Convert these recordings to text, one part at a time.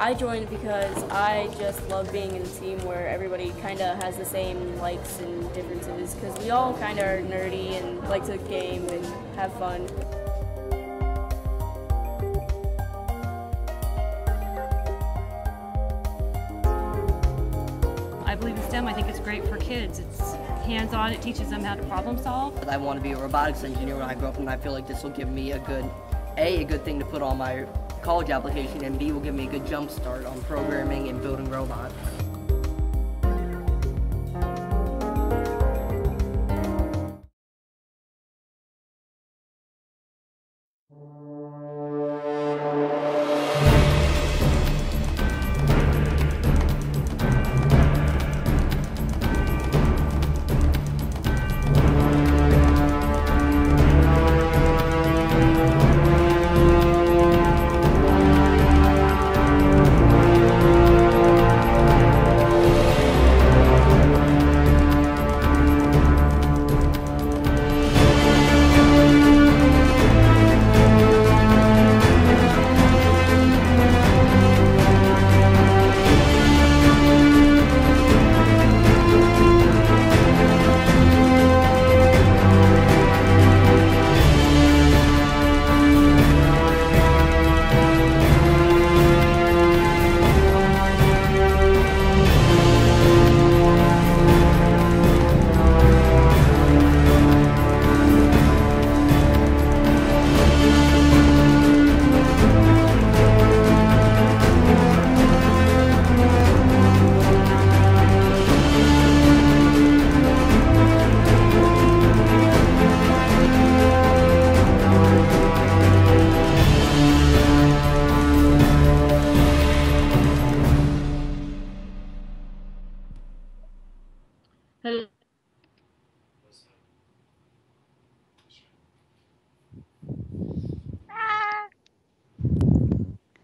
I joined because I just love being in a team where everybody kind of has the same likes and differences, because we all kind of are nerdy and like to game and have fun. I believe in STEM. I think it's great for kids. It's hands-on. It teaches them how to problem solve. I want to be a robotics engineer when I grow up, and I feel like this will give me a good thing to put on my college application, and B, will give me a good jump start on programming and building robots.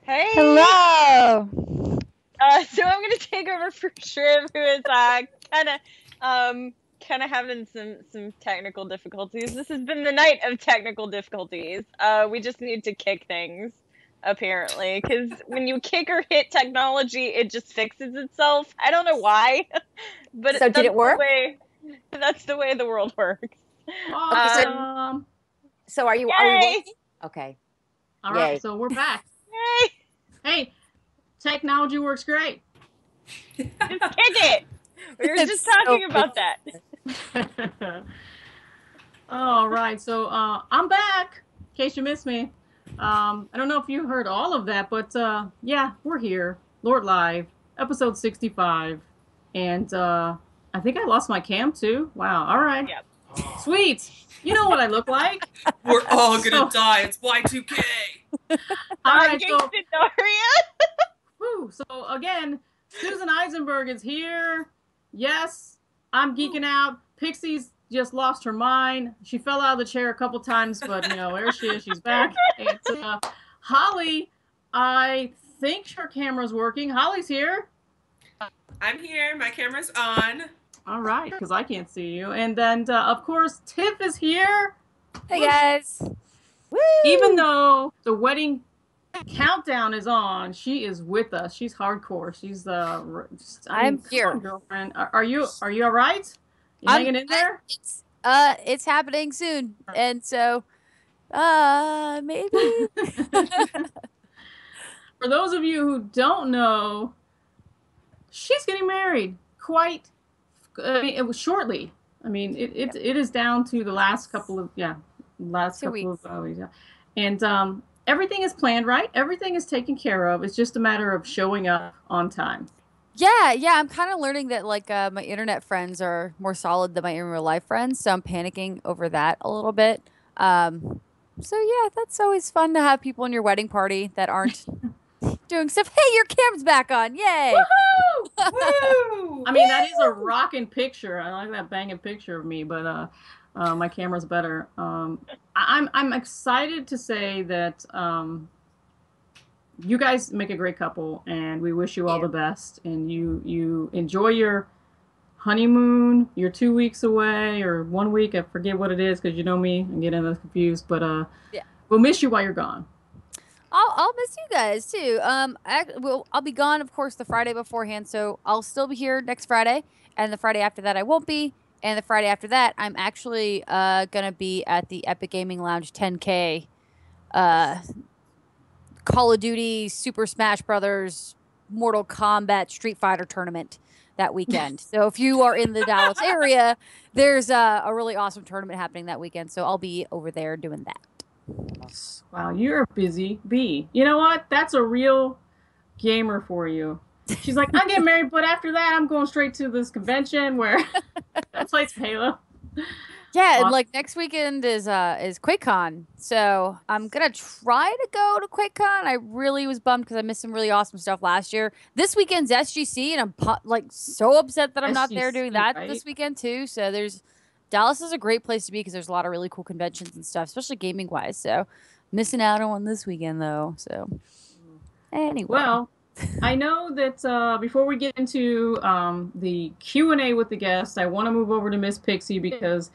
Hey! Hello! So I'm gonna take over for Shriv, who is kind of having some technical difficulties. This has been the night of technical difficulties. We just need to kick things, apparently, because when you kick or hit technology, it just fixes itself. I don't know why, but So did it work? That's the way the world works. Awesome. So are you Yay! working? Okay. All Yay. right, so we're back. Yay! Hey, technology works great. Just kick it! We were just talking about that. All right, so I'm back, in case you missed me. I don't know if you heard all of that, but yeah, we're here. LORT Live, episode 65. And I think I lost my cam too. Wow, all right. Yep. Sweet. You know what I look like. We're all gonna die. It's Y2K. All right, so, Woo, so again, Susan Eisenberg is here. Yes, I'm geeking out. Pixie's just lost her mind. She fell out of the chair a couple times, but you know, there she is. She's back. And Holly, I think her camera's working. Holly's here. I'm here. My camera's on. All right, because I can't see you. And then, of course, Tiff is here. Hey, guys. Woo! Even though the wedding countdown is on, she is with us. She's hardcore. She's I'm here. Girlfriend. Are you all right? You hanging in there? It's happening soon, and so maybe. For those of you who don't know, she's getting married quite. It was shortly. I mean, it is down to the last couple of 2 weeks. And everything is planned, right? Everything is taken care of. It's just a matter of showing up on time. Yeah. I'm kind of learning that like my internet friends are more solid than my in real life friends, so I'm panicking over that a little bit. So yeah, that's always fun to have people in your wedding party that aren't doing stuff. Hey, your camera's back on! Yay! Woohoo! Woo! I mean, that is a rocking picture. I like that banging picture of me, but my camera's better. I'm excited to say that you guys make a great couple, and we wish you all the best. And you enjoy your honeymoon. You're 2 weeks away, or 1 week. I forget what it is, because you know me, I'm getting confused. But we'll miss you while you're gone. I'll miss you guys too. I'll be gone, of course, the Friday beforehand, so I'll still be here next Friday, and the Friday after that I won't be, and the Friday after that I'm actually gonna be at the Epic Gaming Lounge 10K uh Call of Duty Super Smash Brothers Mortal Kombat Street Fighter tournament that weekend. So if you are in the Dallas area, there's a really awesome tournament happening that weekend. So I'll be over there doing that. Wow, you're a busy bee. You know what? That's a real gamer for you. She's like, I'm getting married, but after that, I'm going straight to this convention where I plays Halo. Yeah, and like next weekend is QuakeCon, so I'm gonna try to go to QuakeCon. I really was bummed because I missed some really awesome stuff last year. This weekend's SGC, and I'm like so upset that I'm not there doing that right? this weekend too. So there's Dallas is a great place to be because there's a lot of really cool conventions and stuff, especially gaming wise. So missing out on one this weekend though. So anyway, well, I know that before we get into the Q&A with the guests, I want to move over to Miss Pixie because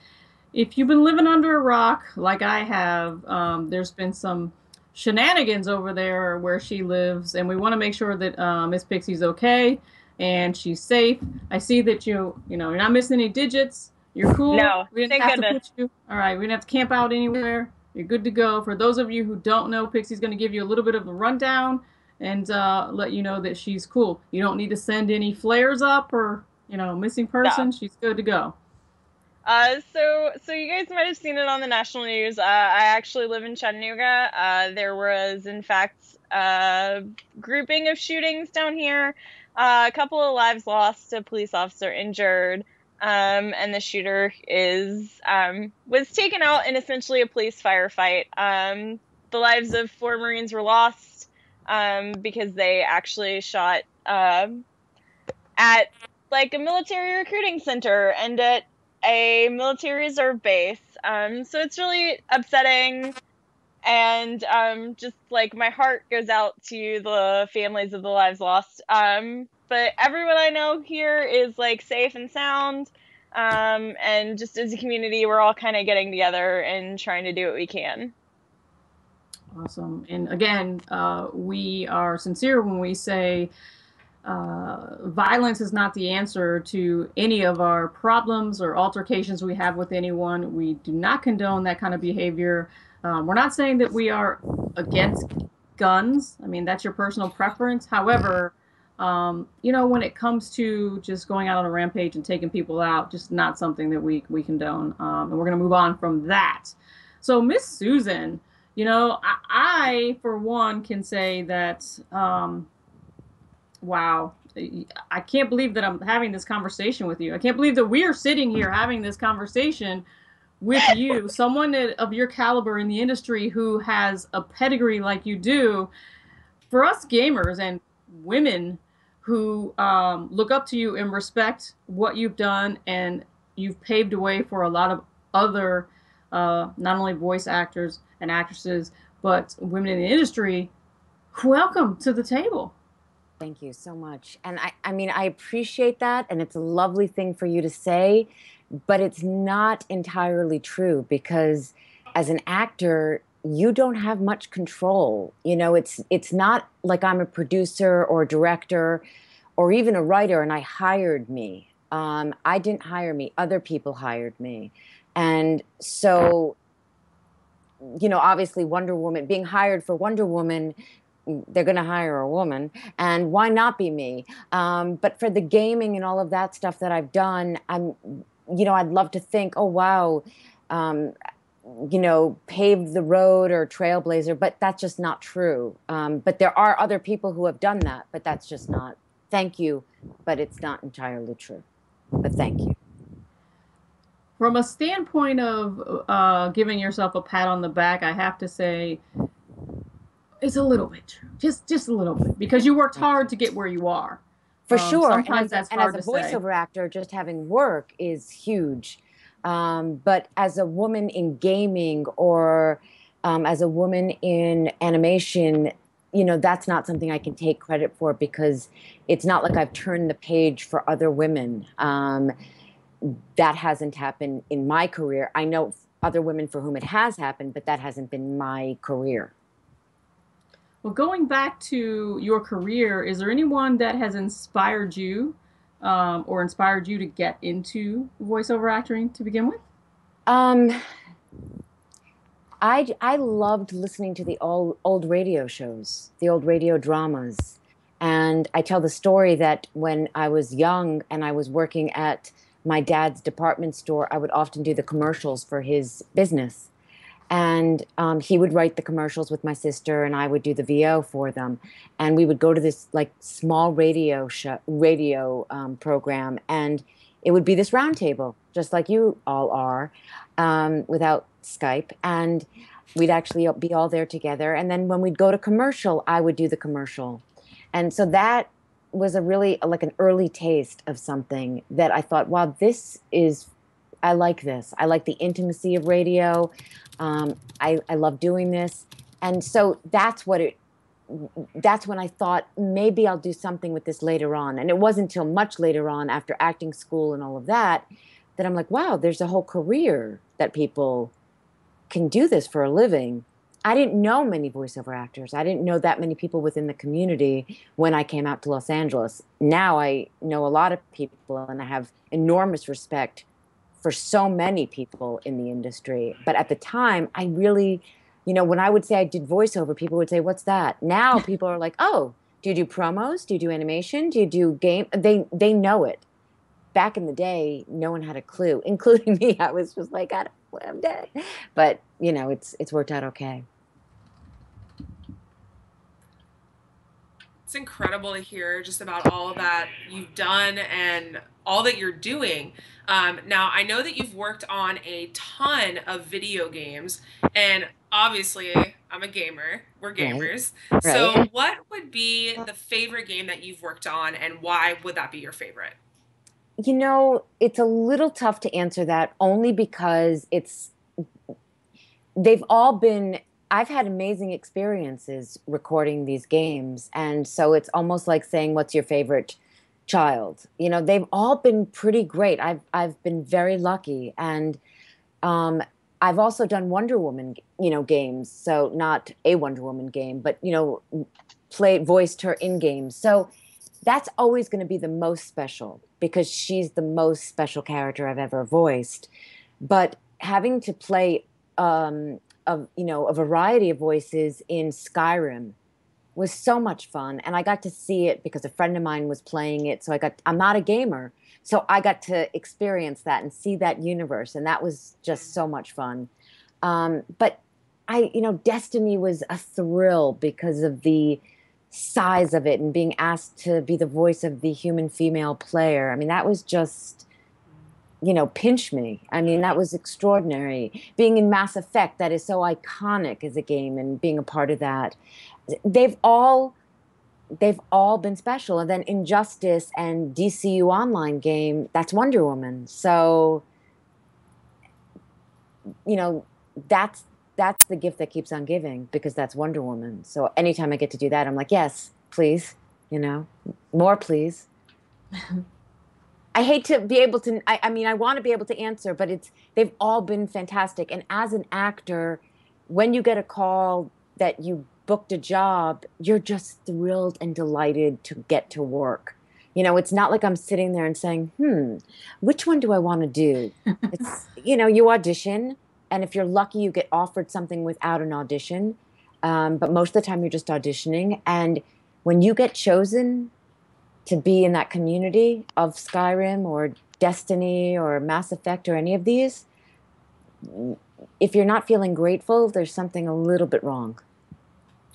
if you've been living under a rock like I have, there's been some shenanigans over there where she lives, and we want to make sure that Miss Pixie's okay and she's safe. I see that you're not missing any digits. You're cool. No, We didn't thank have goodness. to put you. All right, we didn't have to camp out anywhere. You're good to go. For those of you who don't know, Pixie's going to give you a little bit of a rundown and let you know that she's cool. You don't need to send any flares up or missing person. No. She's good to go. So you guys might have seen it on the national news. I actually live in Chattanooga. There was, in fact, a grouping of shootings down here. A couple of lives lost, a police officer injured, and the shooter was taken out in essentially a police firefight. The lives of 4 Marines were lost because they actually shot at like a military recruiting center and at a military reserve base. So it's really upsetting, and just like my heart goes out to the families of the lives lost. But everyone I know here is like safe and sound, and just as a community, we're all kind of getting together and trying to do what we can. Awesome. And again, we are sincere when we say violence is not the answer to any of our problems or altercations we have with anyone. We do not condone that kind of behavior. We're not saying that we are against guns. I mean, that's your personal preference. However, when it comes to just going out on a rampage and taking people out, just not something that we condone. And we're going to move on from that. So, Miss Susan, I for one can say that wow, I can't believe that I'm having this conversation with you. I can't believe that we are sitting here having this conversation with you, someone of your caliber in the industry who has a pedigree like you do. For us gamers and women who look up to you and respect what you've done, and you've paved the way for a lot of other, not only voice actors and actresses, but women in the industry, welcome to the table. Thank you so much. And I mean, I appreciate that. And it's a lovely thing for you to say, but it's not entirely true because as an actor, you don't have much control. It's not like I'm a producer or a director or even a writer and I hired me. I didn't hire me. Other people hired me. And so, obviously Wonder Woman, being hired for Wonder Woman, they're going to hire a woman, and why not be me? But for the gaming and all of that stuff that I've done, I'd love to think, oh, wow, paved the road or trailblazer, but that's just not true. But there are other people who have done that, but that's just not, thank you, but it's not entirely true. But thank you. From a standpoint of giving yourself a pat on the back, I have to say, it's a little bit true, just a little bit, because you worked hard to get where you are. For sure. Sometimes that's hard to say. And as a voiceover actor, just having work is huge. But as a woman in gaming or as a woman in animation, that's not something I can take credit for because it's not like I've turned the page for other women. That hasn't happened in my career. I know other women for whom it has happened, but that hasn't been my career. Well, going back to your career, is there anyone that has inspired you or inspired you to get into voiceover acting to begin with? Um, I loved listening to the old radio shows, the old radio dramas. And I tell the story that when I was young and I was working at my dad's department store, I would often do the commercials for his business. And he would write the commercials with my sister, and I would do the VO for them. And we would go to this like small radio program, and it would be this round table, just like you all are, without Skype. And we'd actually be all there together. And then when we'd go to commercial, I would do the commercial. And so that was a really like an early taste of something that I thought, wow, this is, I like this. I like the intimacy of radio. I love doing this. And so that's when I thought maybe I'll do something with this later on. And it wasn't until much later on after acting school and all of that that I'm like, wow, there's a whole career that people can do this for a living. I didn't know many voiceover actors. I didn't know that many people within the community when I came out to Los Angeles. Now I know a lot of people and I have enormous respect for so many people in the industry. But at the time, I really, when I would say I did voiceover, people would say, "What's that?" Now people are like, "Oh, do you do promos? Do you do animation? Do you do game?" They know it. Back in the day, no one had a clue, including me. I was just like, "I don't know what I'm doing," but it's worked out okay. It's incredible to hear just about all that you've done and all that you're doing. Now, I know that you've worked on a ton of video games, and obviously, I'm a gamer. We're gamers. Right. So, what would be the favorite game that you've worked on, and why would that be your favorite? It's a little tough to answer that only because they've all been, I've had amazing experiences recording these games. And so it's almost like saying, what's your favorite child? They've all been pretty great. I've been very lucky. And I've also done Wonder Woman, games. So not a Wonder Woman game, but, voiced her in games. So that's always going to be the most special because she's the most special character I've ever voiced. But having to play a variety of voices in Skyrim was so much fun. And I got to see it because a friend of mine was playing it. So I'm not a gamer. So I got to experience that and see that universe. And that was just so much fun. But Destiny was a thrill because of the size of it and being asked to be the voice of the human female player. I mean, that was just, pinch me. I mean, that was extraordinary. Being in Mass Effect, that is so iconic as a game, and being a part of that. They've all been special. And then Injustice and DCU Online game, that's Wonder Woman. So, that's the gift that keeps on giving because that's Wonder Woman. So anytime I get to do that, I'm like, yes, please, more please. I hate to be able to, I mean, I want to be able to answer, but they've all been fantastic. And as an actor, when you get a call that you booked a job, you're just thrilled and delighted to get to work. It's not like I'm sitting there and saying, which one do I want to do? It's, you audition. And if you're lucky, you get offered something without an audition. But most of the time, you're just auditioning. And when you get chosen to be in that community of Skyrim or Destiny or Mass Effect or any of these, if you're not feeling grateful, there's something a little bit wrong.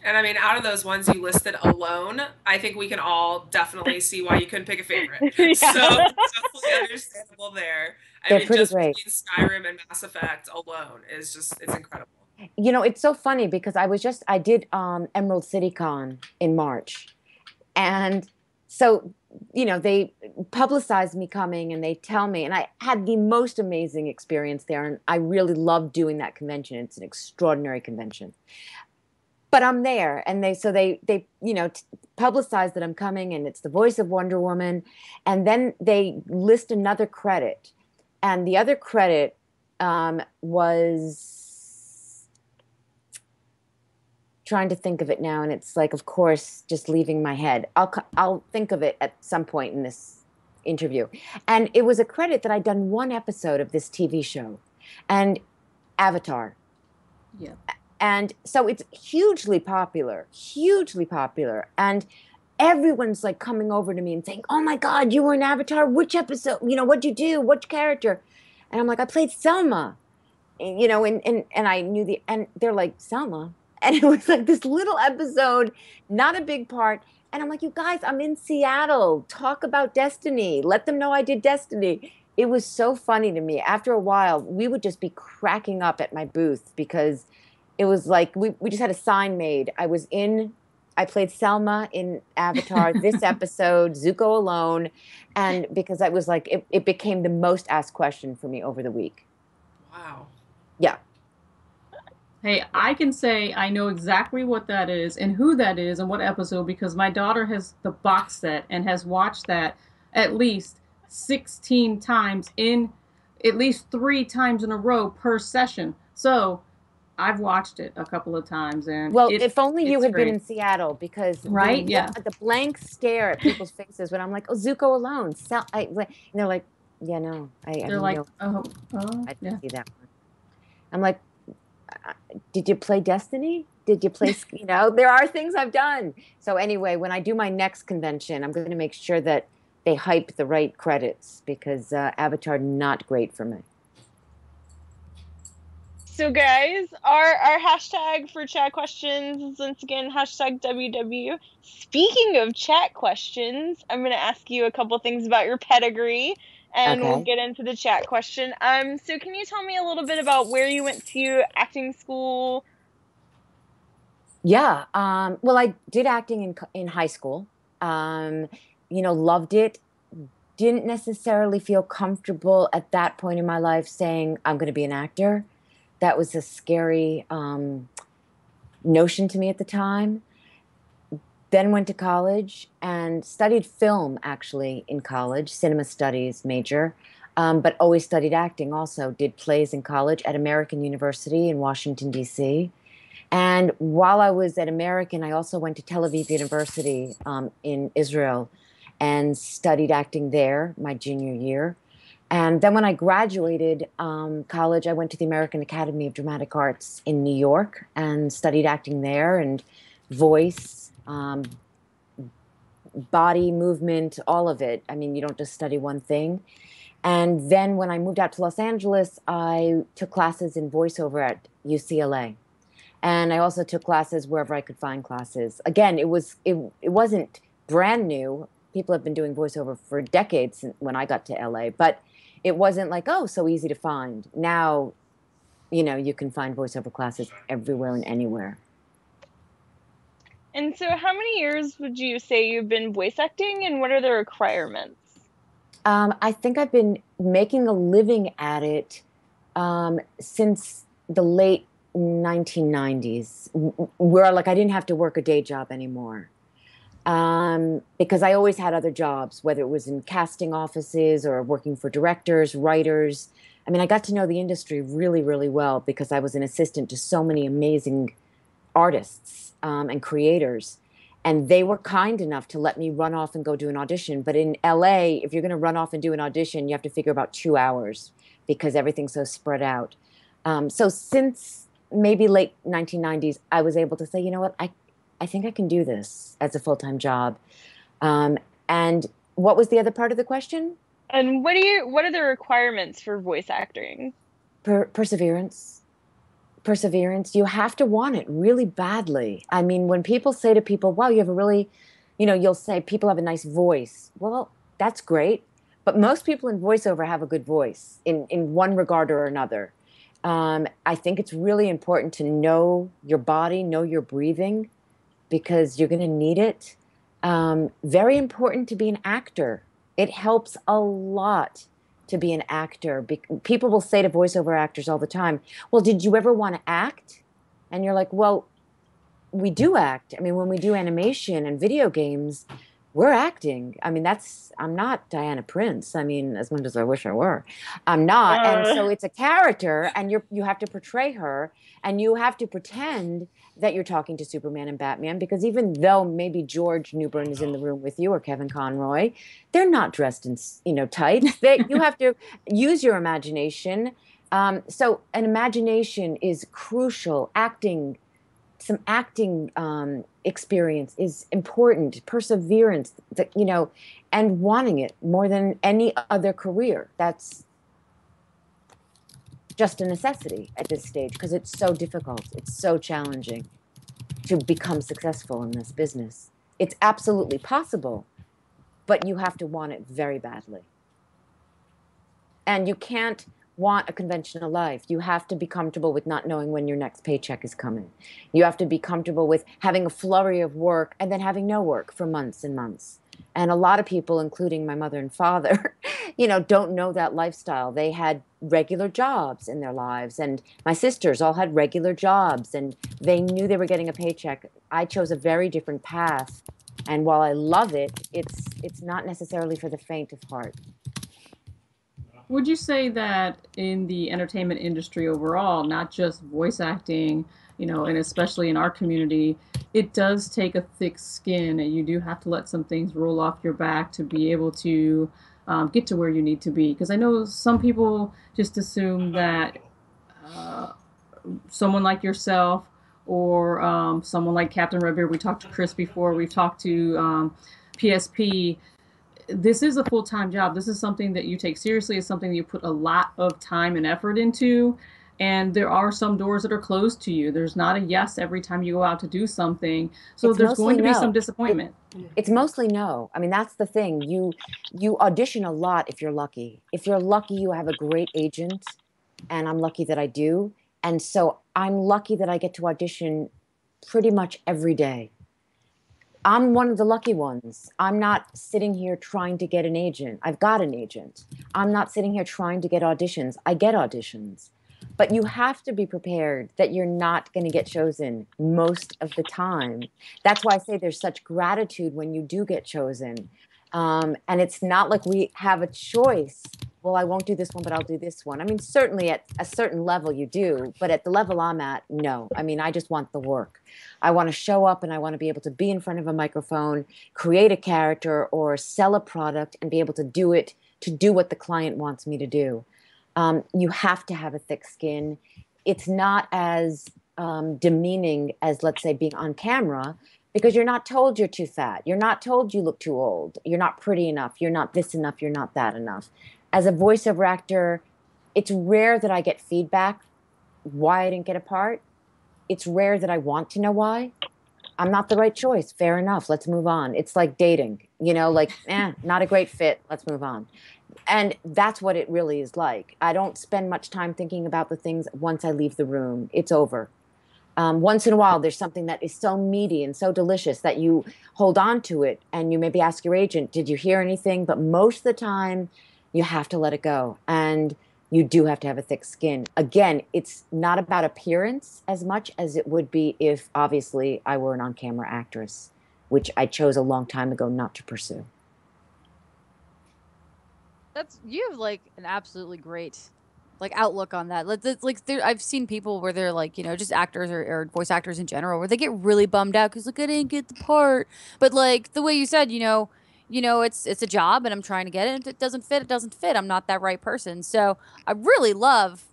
And I mean, out of those ones you listed alone, I think we can all definitely see why you couldn't pick a favorite. Yeah. So definitely understandable there. They're pretty great. Between Skyrim and Mass Effect alone is just, it's incredible. It's so funny because I did Emerald City Con in March. And so, they publicized me coming and they tell me, and I had the most amazing experience there. And I really loved doing that convention. It's an extraordinary convention. But I'm there, and they publicize that I'm coming, and it's the voice of Wonder Woman, and then they list another credit, and the other credit was trying to think of it now, and it's like, of course, just leaving my head. I'll think of it at some point in this interview. And it was a credit that I'd done one episode of this TV show, and Avatar. Yeah. And so it's hugely popular, and everyone's like coming over to me and saying, "Oh my God, you were in Avatar. Which episode? You know, what'd you do? Which character?" And I'm like, "I played Selma." You know, and I knew and they're like, "Selma?" And it was like this little episode, not a big part. And I'm like, "You guys, I'm in Seattle. Talk about Destiny. Let them know I did Destiny." It was so funny to me. After a while, we would just be cracking up at my booth because it was like we just had a sign made. I played Selma in Avatar, this episode, Zuko alone. And because I was like, it became the most asked question for me over the week. Wow. Yeah. Hey, I can say I know exactly what that is and who that is and what episode because my daughter has the box set and has watched that at least 16 times in at least 3 times in a row per session. So I've watched it a couple of times, and well, if only you had great. been in Seattle, because right, the blank stare at people's faces when I'm like, "Oh, Zuko alone," and they're like, "Yeah, no, they're like, I yeah. didn't see that one." I'm like, "Did you play Destiny? Did you play?" You know, there are things I've done. So anyway, when I do my next convention, I'm going to make sure that they hype the right credits because Avatar not great for me. So guys, our hashtag for chat questions is once again hashtag WW. Speaking of chat questions, I'm gonna ask you a couple things about your pedigree, and we'll get into the chat question. So can you tell me a little bit about where you went to acting school? Yeah. Well, I did acting in high school. You know, loved it. Didn't necessarily feel comfortable at that point in my life saying I'm going to be an actor. That was a scary notion to me at the time. Then went to college and studied film, actually, in college, cinema studies major, but always studied acting also. Did plays in college at American University in Washington, D.C. And while I was at American, I also went to Tel Aviv University in Israel and studied acting there my junior year. And then when I graduated college, I went to the American Academy of Dramatic Arts in New York and studied acting there and voice, body movement, all of it. I mean, you don't just study one thing. And then when I moved out to Los Angeles, I took classes in voiceover at UCLA. And I also took classes wherever I could find classes. Again, it wasn't brand new. People have been doing voiceover for decades when I got to LA, but it wasn't like, oh, so easy to find. Now, you know, you can find voiceover classes everywhere and anywhere. And so how many years would you say you've been voice acting, and what are the requirements? I think I've been making a living at it since the late 1990s, where like I didn't have to work a day job anymore. Because I always had other jobs, whether it was in casting offices or working for directors, writers. I mean, I got to know the industry really, really well because I was an assistant to so many amazing artists and creators. And they were kind enough to let me run off and go do an audition. But in LA, if you're going to run off and do an audition, you have to figure about 2 hours because everything's so spread out. So since maybe late 1990s, I was able to say, you know what, I think I can do this as a full-time job. And what was the other part of the question? And what are the requirements for voice acting? Perseverance. Perseverance. You have to want it really badly. I mean, when people say to people, wow, you have a really, you know, you'll say people have a nice voice. Well, that's great. But most people in voiceover have a good voice in one regard or another. I think it's really important to know your body, know your breathing, because you're going to need it. Very important to be an actor. It helps a lot to be an actor. People will say to voiceover actors all the time, well, did you ever want to act? And you're like, well, we do act. I mean, when we do animation and video games, we're acting. I mean, I'm not Diana Prince. I mean, as much as I wish I were, I'm not. And so it's a character, and you have to portray her, and you have to pretend that you're talking to Superman and Batman, because even though maybe George Newbern is in the room with you, or Kevin Conroy, they're not dressed in, tights. You have to use your imagination. So an imagination is crucial. Some acting experience is important, perseverance, and wanting it more than any other career. That's just a necessity at this stage, because it's so difficult. It's so challenging to become successful in this business. It's absolutely possible, but you have to want it very badly. And you can't want a conventional life. You have to be comfortable with not knowing when your next paycheck is coming. You have to be comfortable with having a flurry of work and then having no work for months and months. And a lot of people, including my mother and father, don't know that lifestyle. They had regular jobs in their lives, and my sisters all had regular jobs, and they knew they were getting a paycheck. I chose a very different path, and while I love it, it's not necessarily for the faint of heart. Would you say that in the entertainment industry overall, not just voice acting, and especially in our community, it does take a thick skin, and you do have to let some things roll off your back to be able to get to where you need to be? Because I know some people just assume that someone like yourself, or someone like Captain Redbeard, we talked to Chris before, we've talked to PSP, this is a full-time job. This is something that you take seriously. It's something that you put a lot of time and effort into. And there are some doors that are closed to you. There's not a yes every time you go out to do something. So there's going to be some disappointment. It's mostly no. I mean, that's the thing. You audition a lot if you're lucky. If you're lucky, you have a great agent, and I'm lucky that I do. And so I'm lucky that I get to audition pretty much every day. I'm one of the lucky ones. I'm not sitting here trying to get an agent. I've got an agent. I'm not sitting here trying to get auditions. I get auditions. But you have to be prepared that you're not going to get chosen most of the time. That's why I say there's such gratitude when you do get chosen. And it's not like we have a choice. Well, I won't do this one, but I'll do this one. I mean, certainly at a certain level you do, but at the level I'm at, no. I mean, I just want the work. I want to show up, and I want to be able to be in front of a microphone, create a character, or sell a product, and be able to do it, to do what the client wants me to do. You have to have a thick skin. It's not as demeaning as, let's say, being on camera, because you're not told you're too fat. You're not told you look too old. You're not pretty enough. You're not this enough. You're not that enough. As a voiceover actor, it's rare that I get feedback why I didn't get a part. It's rare that I want to know why. I'm not the right choice. Fair enough. Let's move on. It's like dating, not a great fit. Let's move on. And that's what it really is like. I don't spend much time thinking about the things once I leave the room. It's over. Once in a while, there's something that is so meaty and so delicious that you hold on to it, and you maybe ask your agent, did you hear anything? But most of the time, you have to let it go. And you do have to have a thick skin. Again, it's not about appearance as much as it would be if, obviously, I were an on-camera actress, which I chose a long time ago not to pursue. You have like an absolutely great outlook on that. I've seen people where they're like, just actors or voice actors in general, where they get really bummed out because I didn't get the part. But like the way you said, it's a job, and I'm trying to get it. If it doesn't fit, it doesn't fit. I'm not that right person. So I really love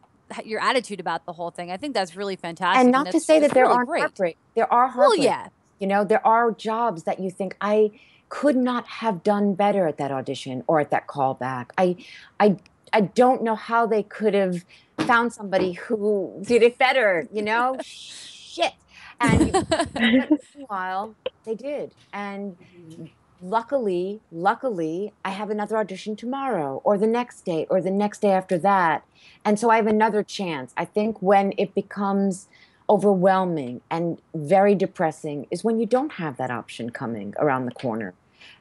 your attitude about the whole thing. I think that's really fantastic. And not to say that there aren't heartbreak. There are heartbreak. Well, yeah. There are jobs that you think, I could not have done better at that audition or at that callback. I don't know how they could have found somebody who did it better, Shit. And meanwhile, they did. And luckily, I have another audition tomorrow, or the next day, or the next day after that. And so I have another chance. I think when it becomes overwhelming and very depressing is when you don't have that option coming around the corner.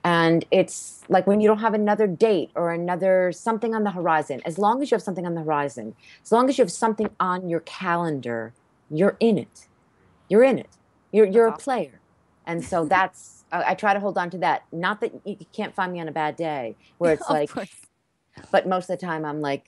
And it's like when you don't have another date or another something on the horizon. As long as you have something on the horizon, as long as you have something on your calendar, you're in it. You're in it. You're a player. And so that's I try to hold on to that. Not that you can't find me on a bad day where it's Of like, course. but most of the time I'm like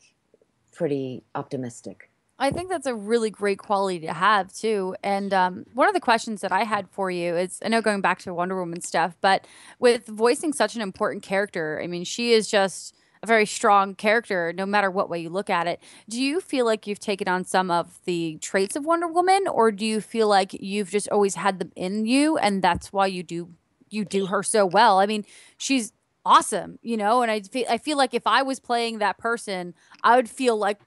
pretty optimistic. I think that's a really great quality to have too. And one of the questions that I had for you is, I know going back to Wonder Woman stuff, but with voicing such an important character, I mean, she is just a very strong character, no matter what way you look at it. Do you feel like you've taken on some of the traits of Wonder Woman, or do you feel like you've just always had them in you, and that's why you do her so well? I mean, she's awesome, and I feel like if I was playing that person, I would feel like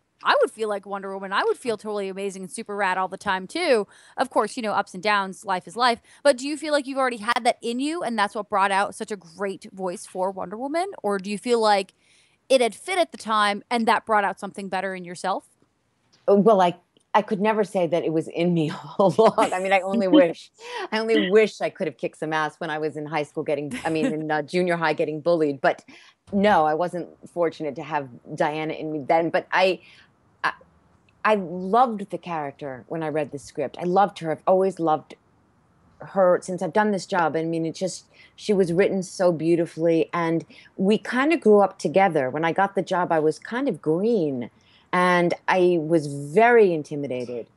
Wonder Woman. I would feel totally amazing and super rad all the time too. Of course, ups and downs, life is life. But do you feel like you've already had that in you and that's what brought out such a great voice for Wonder Woman? Or do you feel like it had fit at the time and that brought out something better in yourself? Well, I could never say that it was in me all along. I mean, I only wish I could have kicked some ass when I was in high school in junior high getting bullied. But no, I wasn't fortunate to have Diana in me then. But I loved the character when I read the script. I loved her. I've always loved her since I've done this job. I mean, she was written so beautifully, and we kind of grew up together. When I got the job, I was kind of green, and I was very intimidated.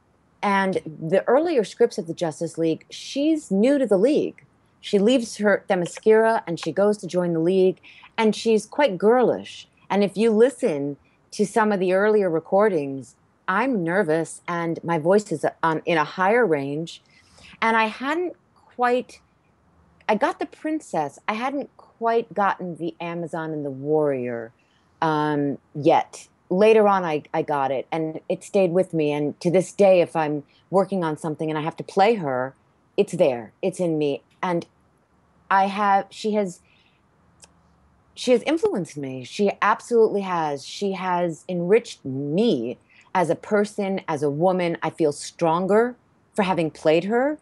And the earlier scripts of the Justice League, she's new to the League. She leaves her Themyscira and she goes to join the League, and she's quite girlish. And if you listen to some of the earlier recordings, I'm nervous and my voice is in a higher range. And I got the princess. I hadn't quite gotten the Amazon and the warrior yet. Later on, I got it, and it stayed with me. And to this day, if I'm working on something and I have to play her, it's there. It's in me. And she has influenced me. She absolutely has. She has enriched me as a person, as a woman. I feel stronger for having played her.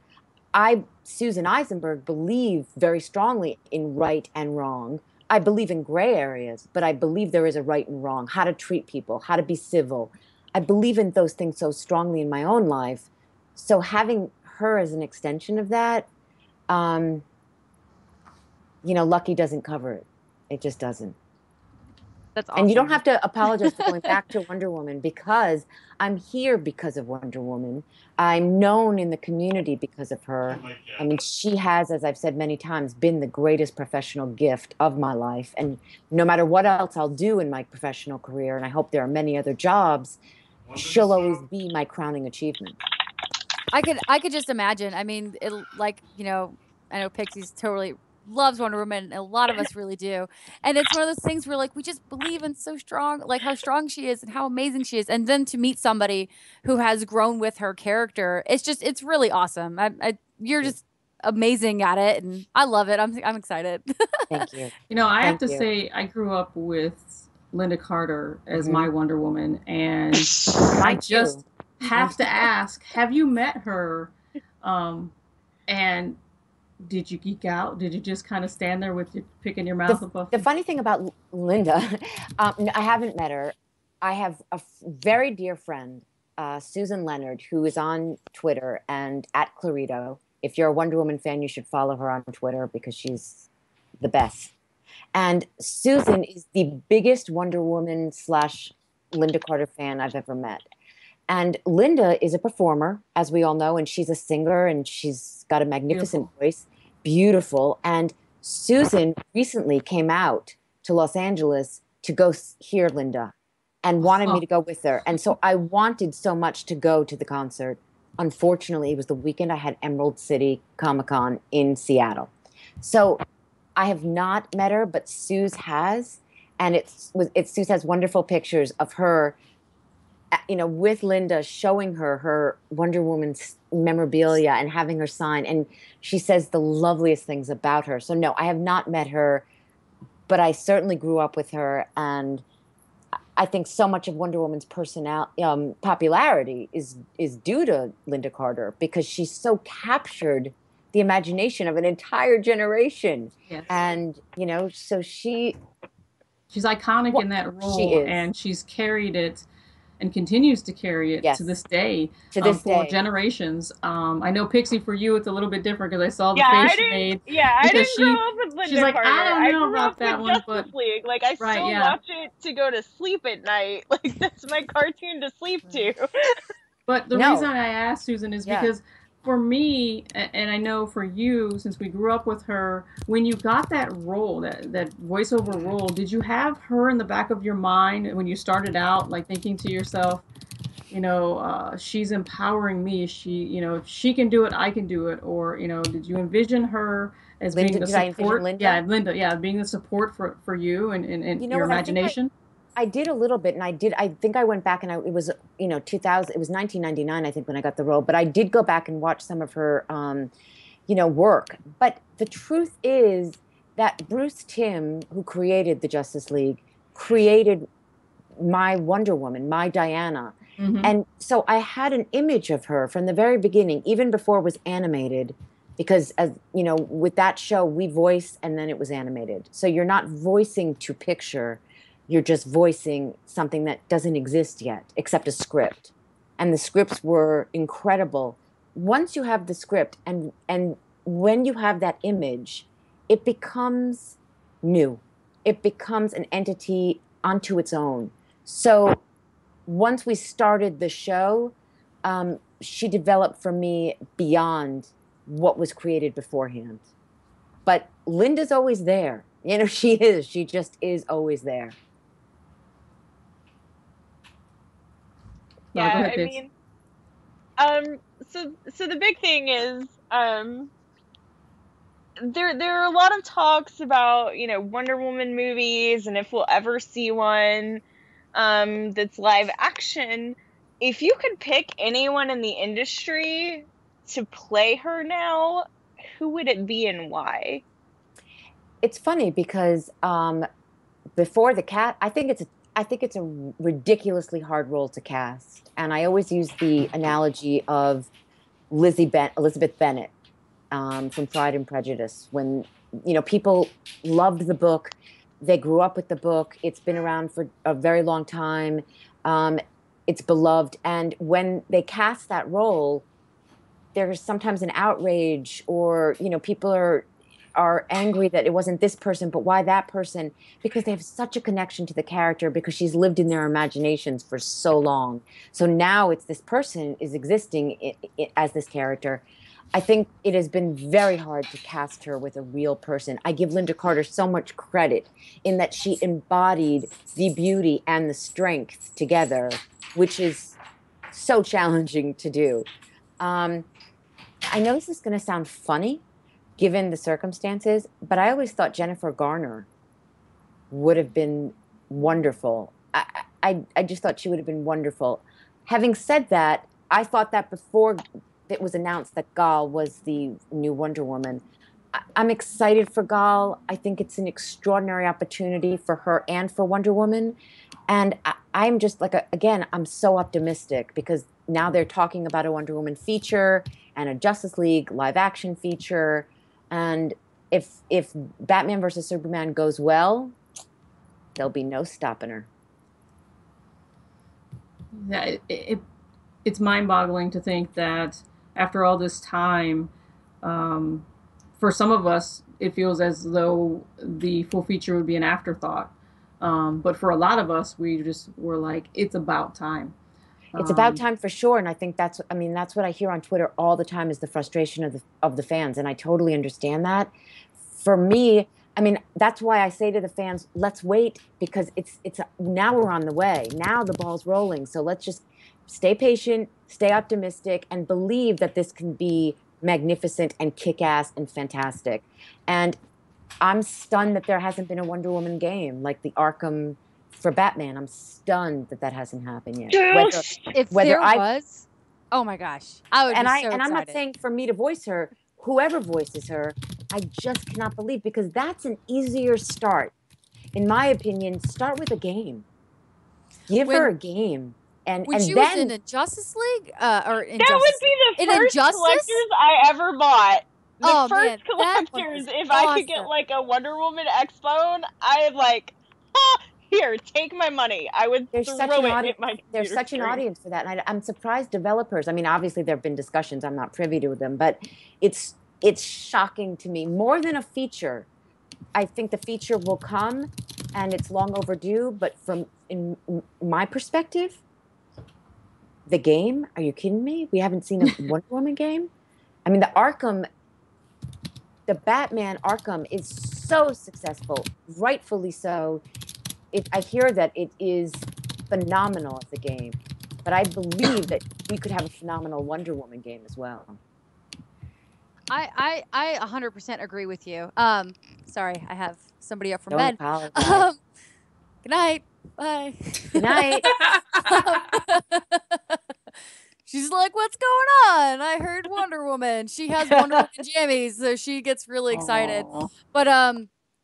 Susan Eisenberg, believe very strongly in right and wrong. I believe in gray areas, but I believe there is a right and wrong, how to treat people, how to be civil. I believe in those things so strongly in my own life. So having her as an extension of that, Lucky doesn't cover it. It just doesn't. That's awesome. And you don't have to apologize for going back to Wonder Woman, because I'm here because of Wonder Woman. I'm known in the community because of her. I mean, she has, as I've said many times, been the greatest professional gift of my life. And no matter what else I'll do in my professional career, and I hope there are many other jobs, she'll always be my crowning achievement. I could just imagine. I mean, I know Pixie's totally loves Wonder Woman, and a lot of us really do. And it's one of those things where like we just believe in so strong, like how strong she is and how amazing she is. And then to meet somebody who has grown with her character, it's really awesome. You're just amazing at it, and I love it. I'm excited. Thank you. I have to say, I grew up with Linda Carter as my Wonder Woman, and I just have to ask, have you met her? And did you geek out? Did you just kind of stand there with your picking your mouth above? The funny thing about Linda, I haven't met her. I have a very dear friend, Susan Leonard, who is on Twitter and at Clarito. If you're a Wonder Woman fan, you should follow her on Twitter because she's the best. And Susan is the biggest Wonder Woman / Linda Carter fan I've ever met. And Linda is a performer, as we all know, and she's a singer, and she's got a magnificent voice, beautiful. And Susan recently came out to Los Angeles to go hear Linda and wanted me to go with her. And so I wanted so much to go to the concert. Unfortunately, it was the weekend I had Emerald City Comic-Con in Seattle. So I have not met her, but Suze has. And Suze has wonderful pictures of her, with Linda, showing her Wonder Woman's memorabilia and having her sign. And she says the loveliest things about her. So no, I have not met her, but I certainly grew up with her. And I think so much of Wonder Woman's popularity is due to Linda Carter, because she's so captured the imagination of an entire generation. Yes. And, so she's iconic in that role, she is. And she's carried it and continues to carry it Yes. to this day. To this For day. generations. I know Pixie, for you, it's a little bit different because I saw the Yeah, face I she didn't. made. Yeah, I Because didn't grow up with she's Linda like, Carter. I don't I know grew up about that with one, but Justice League. Like, I right, still yeah. watch it to go to sleep at night. Like, that's my cartoon to sleep to. But the No. reason I asked Susan is Yeah. because for me, and I know for you, since we grew up with her, when you got that role, that voiceover role, did you have her in the back of your mind when you started out, like thinking to yourself, she's empowering me. If she can do it, I can do it. Or, did you envision her as Linda, being the did I envision support? Linda? Yeah, Linda. Yeah, being the support for you and You know your what? imagination. I did a little bit, and I think I went back, and it was 2000. It was 1999, I think, when I got the role. But I did go back and watch some of her, work. But the truth is that Bruce Timm, who created the Justice League, created my Wonder Woman, my Diana. Mm-hmm. And so I had an image of her from the very beginning, even before it was animated, because as you know, with that show, we voice and then it was animated. So you're not voicing to picture, you're just voicing something that doesn't exist yet, except a script. And the scripts were incredible. Once you have the script and when you have that image, it becomes new. It becomes an entity onto its own. So once we started the show, she developed for me beyond what was created beforehand. But Linda's always there. She is. She just is always there. No, go Yeah, ahead, I Pix. mean, so the big thing is, there are a lot of talks about, Wonder Woman movies and if we'll ever see one, that's live action. If you could pick anyone in the industry to play her now, who would it be and why? It's funny because before the cat, I think it's a ridiculously hard role to cast, and I always use the analogy of Elizabeth Bennet from Pride and Prejudice. When people loved the book, they grew up with the book. It's been around for a very long time. It's beloved, and when they cast that role, there's sometimes an outrage, or people are angry that it wasn't this person, but why that person? Because they have such a connection to the character because she's lived in their imaginations for so long. So now it's this person is existing as this character. I think it has been very hard to cast her with a real person. I give Linda Carter so much credit in that she embodied the beauty and the strength together, which is so challenging to do. I know this is going to sound funny, given the circumstances, but I always thought Jennifer Garner would have been wonderful. I just thought she would have been wonderful. Having said that, I thought that before it was announced that Gal was the new Wonder Woman. I'm excited for Gal. I think it's an extraordinary opportunity for her and for Wonder Woman. And I'm just again, I'm so optimistic because now they're talking about a Wonder Woman feature and a Justice League live action feature. And if Batman versus Superman goes well, there'll be no stopping her. Yeah, it's mind-boggling to think that after all this time, for some of us, it feels as though the full feature would be an afterthought. But for a lot of us, we just were like, it's about time. It's about time for sure, and I think that's what I hear on Twitter all the time is the frustration of the fans, and I totally understand that. For me, that's why I say to the fans, let's wait because it's now we're on the way. Now the ball's rolling, so let's just stay patient, stay optimistic, and believe that this can be magnificent and kick-ass and fantastic. And I'm stunned that there hasn't been a Wonder Woman game like the Arkham for Batman. I'm stunned that hasn't happened yet. If there was, oh my gosh, I would be so excited. And I'm not saying for me to voice her, whoever voices her, I just cannot believe because that's an easier start. In my opinion, start with a game. Give her a game. And she then, was in a Justice League, or in that would be the first collectors I ever bought. The first collectors, if I could get like a Wonder Woman X-Bone, I am like, Here, take my money. I would There's throw such an it audience. at my computer There's such an screen. audience for that, and I'm surprised developers. I mean, obviously there have been discussions. I'm not privy to them, but it's shocking to me. More than a feature, I think the feature will come, and it's long overdue. But from in my perspective, the game. Are you kidding me? We haven't seen a Wonder Woman game. I mean, the Batman Arkham is so successful, rightfully so. I hear that it is phenomenal as a game, but I believe that we could have a phenomenal Wonder Woman game as well. I 100% agree with you. Sorry, I have somebody up from Don't bed. apologize. Good night. Bye. Good night. She's like, "What's going on? I heard Wonder Woman. She has Wonder Woman jammies, so she gets really excited." Aw. But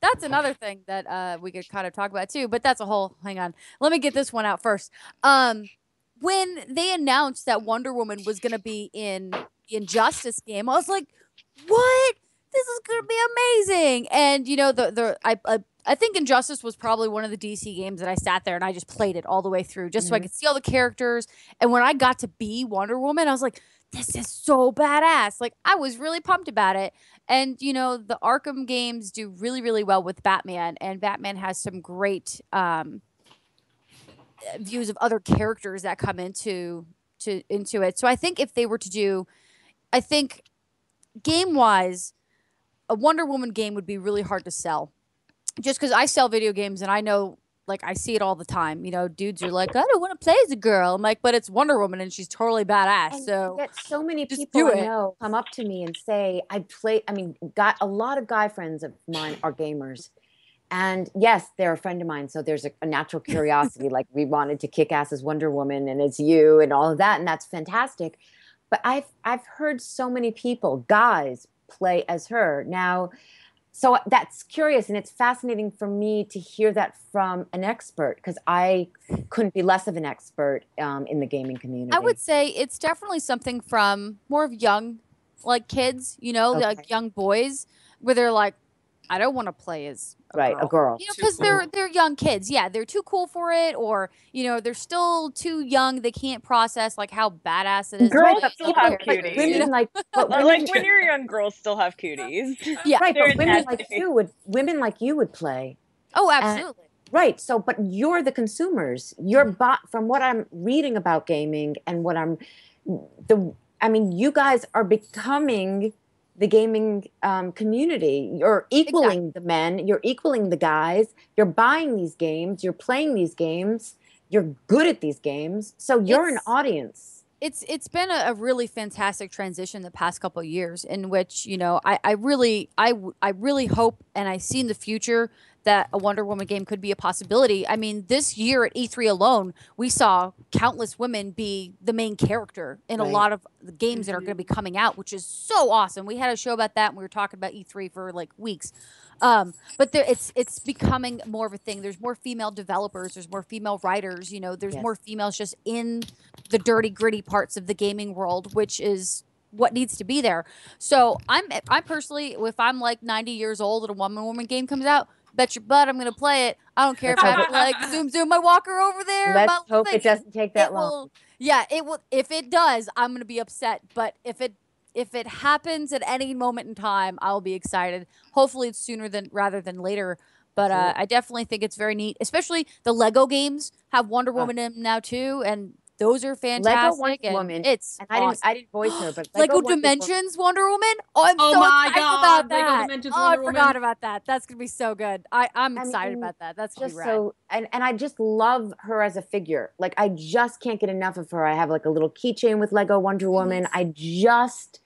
that's another thing that we could kind of talk about too. But that's a whole. Hang on, let me get this one out first. When they announced that Wonder Woman was going to be in the Injustice game, I was like, "What? This is going to be amazing!" And you know, I think Injustice was probably one of the DC games that I sat there and I just played it all the way through just so I could see all the characters. And when I got to be Wonder Woman, I was like, this is so badass. Like, I was really pumped about it. And, you know, the Arkham games do really, really well with Batman. And Batman has some great views of other characters that come into it. So I think if they were to do, I think game-wise, a Wonder Woman game would be really hard to sell. Just because I sell video games and I know, like, I see it all the time. You know, dudes are like, I don't want to play as a girl. I'm like, but it's Wonder Woman and she's totally badass. And So yet so many just people do I it. know come up to me and say, a lot of guy friends of mine are gamers. And yes, they're a friend of mine. So there's a natural curiosity, like we wanted to kick ass as Wonder Woman and it's you and all of that. And that's fantastic. But I've heard so many people, guys, play as her. Now, so that's curious, and it's fascinating for me to hear that from an expert, because I couldn't be less of an expert in the gaming community. I would say it's definitely something from more of young, like kids, you know, Okay. like young boys, where they're like, I don't want to play as a girl. You know, because they're young kids. Yeah, they're too cool for it, or you know, they're still too young. They can't process like how badass it is. Girls to still play have characters, cuties. Women you know? like, but women, Like when you're young, girls still have cooties. Yeah, right, They're but women nasty. like you would play. Oh, absolutely. Right. So, but you're the consumers. You're from what I'm reading about gaming and what I mean, you guys are becoming the gaming community. You're equaling the men. You're equaling the guys. You're buying these games. You're playing these games. You're good at these games. So you're an audience. It's been a really fantastic transition the past couple of years, in which, you know, I really hope and I see in the future that a Wonder Woman game could be a possibility. I mean, this year at E3 alone, we saw countless women be the main character in a lot of the games that are going to be coming out, which is so awesome. We had a show about that and we were talking about E3 for like weeks. But it's becoming more of a thing. There's more female developers. There's more female writers. You know, there's more females just in the dirty, gritty parts of the gaming world, which is what needs to be there. So I personally, if I'm like 90 years old and a Wonder Woman game comes out, bet your butt I'm going to play it. I don't care if I have to like zoom my walker over there. Let's hope it doesn't take that long. Yeah, it will. If it does, I'm going to be upset. But if it happens at any moment in time, I'll be excited. Hopefully it's sooner rather than later. But I definitely think it's very neat. Especially the Lego games have Wonder Woman in them now too, and those are fantastic. Lego Wonder Woman. It's awesome. I didn't voice her, but Lego Dimensions Wonder Woman. Oh, I'm so excited about that. Lego Dimensions Oh, Wonder I forgot about that. That's gonna be so good. I'm excited about that. That's gonna just be rad. so, and I just love her as a figure. Like, I just can't get enough of her. I have like a little keychain with Lego Wonder Woman. I just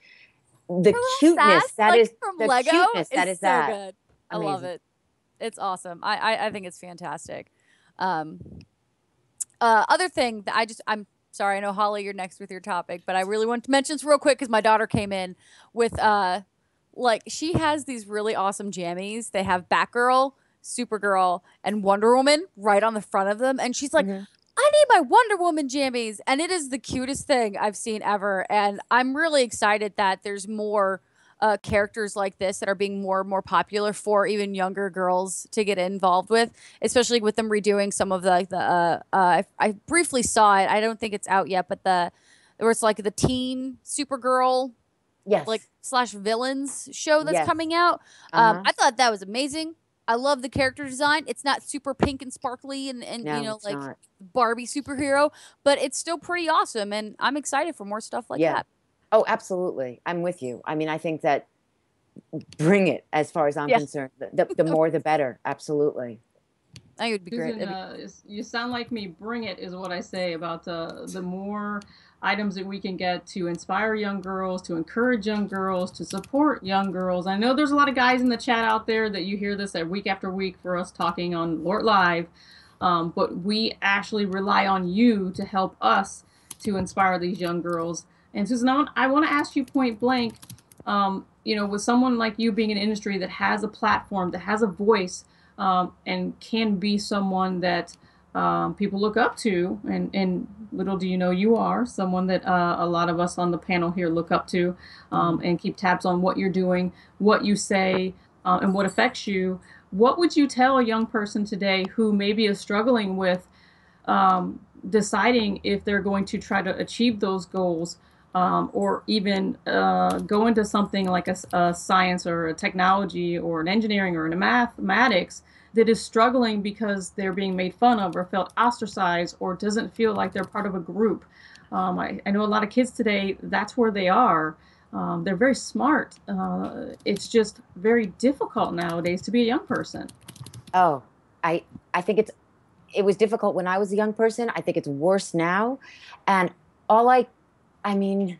the cuteness sass, that like, is from the Lego cuteness that is is so that. good. I love it. It's awesome. I think it's fantastic. Other thing that I'm sorry, I know Holly, you're next with your topic, but I really want to mention this real quick because my daughter came in with like, she has these really awesome jammies. They have Batgirl, Supergirl, and Wonder Woman right on the front of them, and she's like, I need my Wonder Woman jammies. And it is the cutest thing I've seen ever. And I'm really excited that there's more characters like this that are being more and more popular for even younger girls to get involved with, especially with them redoing some of I briefly saw it. I don't think it's out yet, but there was like the teen Supergirl, Yes. like / villains show that's Yes. coming out. Uh-huh. I thought that was amazing. I love the character design. It's not super pink and sparkly and No, you know, it's like not. Barbie superhero, but it's still pretty awesome, and I'm excited for more stuff like Yeah. that. Oh, absolutely. I'm with you. I mean, I think that bring it as far as I'm Yeah. concerned. The more the better. Absolutely. I think it would be great. Susan, you sound like me. Bring it is what I say about the more items that we can get to inspire young girls, to encourage young girls, to support young girls. I know there's a lot of guys in the chat out there that you hear this week after week for us talking on LORT Live, but we actually rely on you to help us to inspire these young girls. And Susan, I want to ask you point blank, you know, with someone like you being in an industry that has a platform, that has a voice, and can be someone that people look up to, and little do you know, you are someone that a lot of us on the panel here look up to, and keep tabs on what you're doing, what you say, and what affects you. What would you tell a young person today who maybe is struggling with deciding if they're going to try to achieve those goals, or even go into something like a science or a technology or an engineering or a mathematics, that is struggling because they're being made fun of or felt ostracized or doesn't feel like they're part of a group? I know a lot of kids today, that's where they are. They're very smart. It's just very difficult nowadays to be a young person. Oh, I think it was difficult when I was a young person. I think it's worse now. And I mean,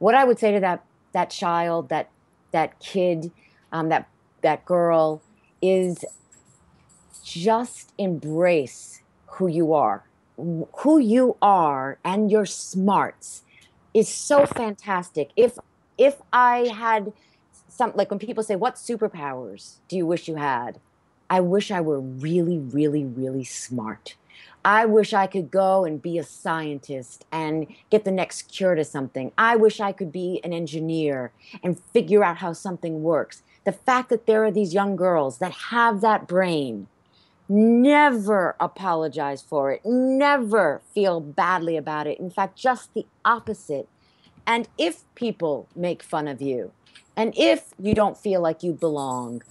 what I would say to that child, that kid, that girl, is just embrace who you are. Who you are and your smarts is so fantastic. If I had like when people say, what superpowers do you wish you had? I wish I were really, really, really smart. I wish I could go and be a scientist and get the next cure to something. I wish I could be an engineer and figure out how something works. The fact that there are these young girls that have that brain, never apologize for it, never feel badly about it. In fact, just the opposite. And if people make fun of you, and if you don't feel like you belong,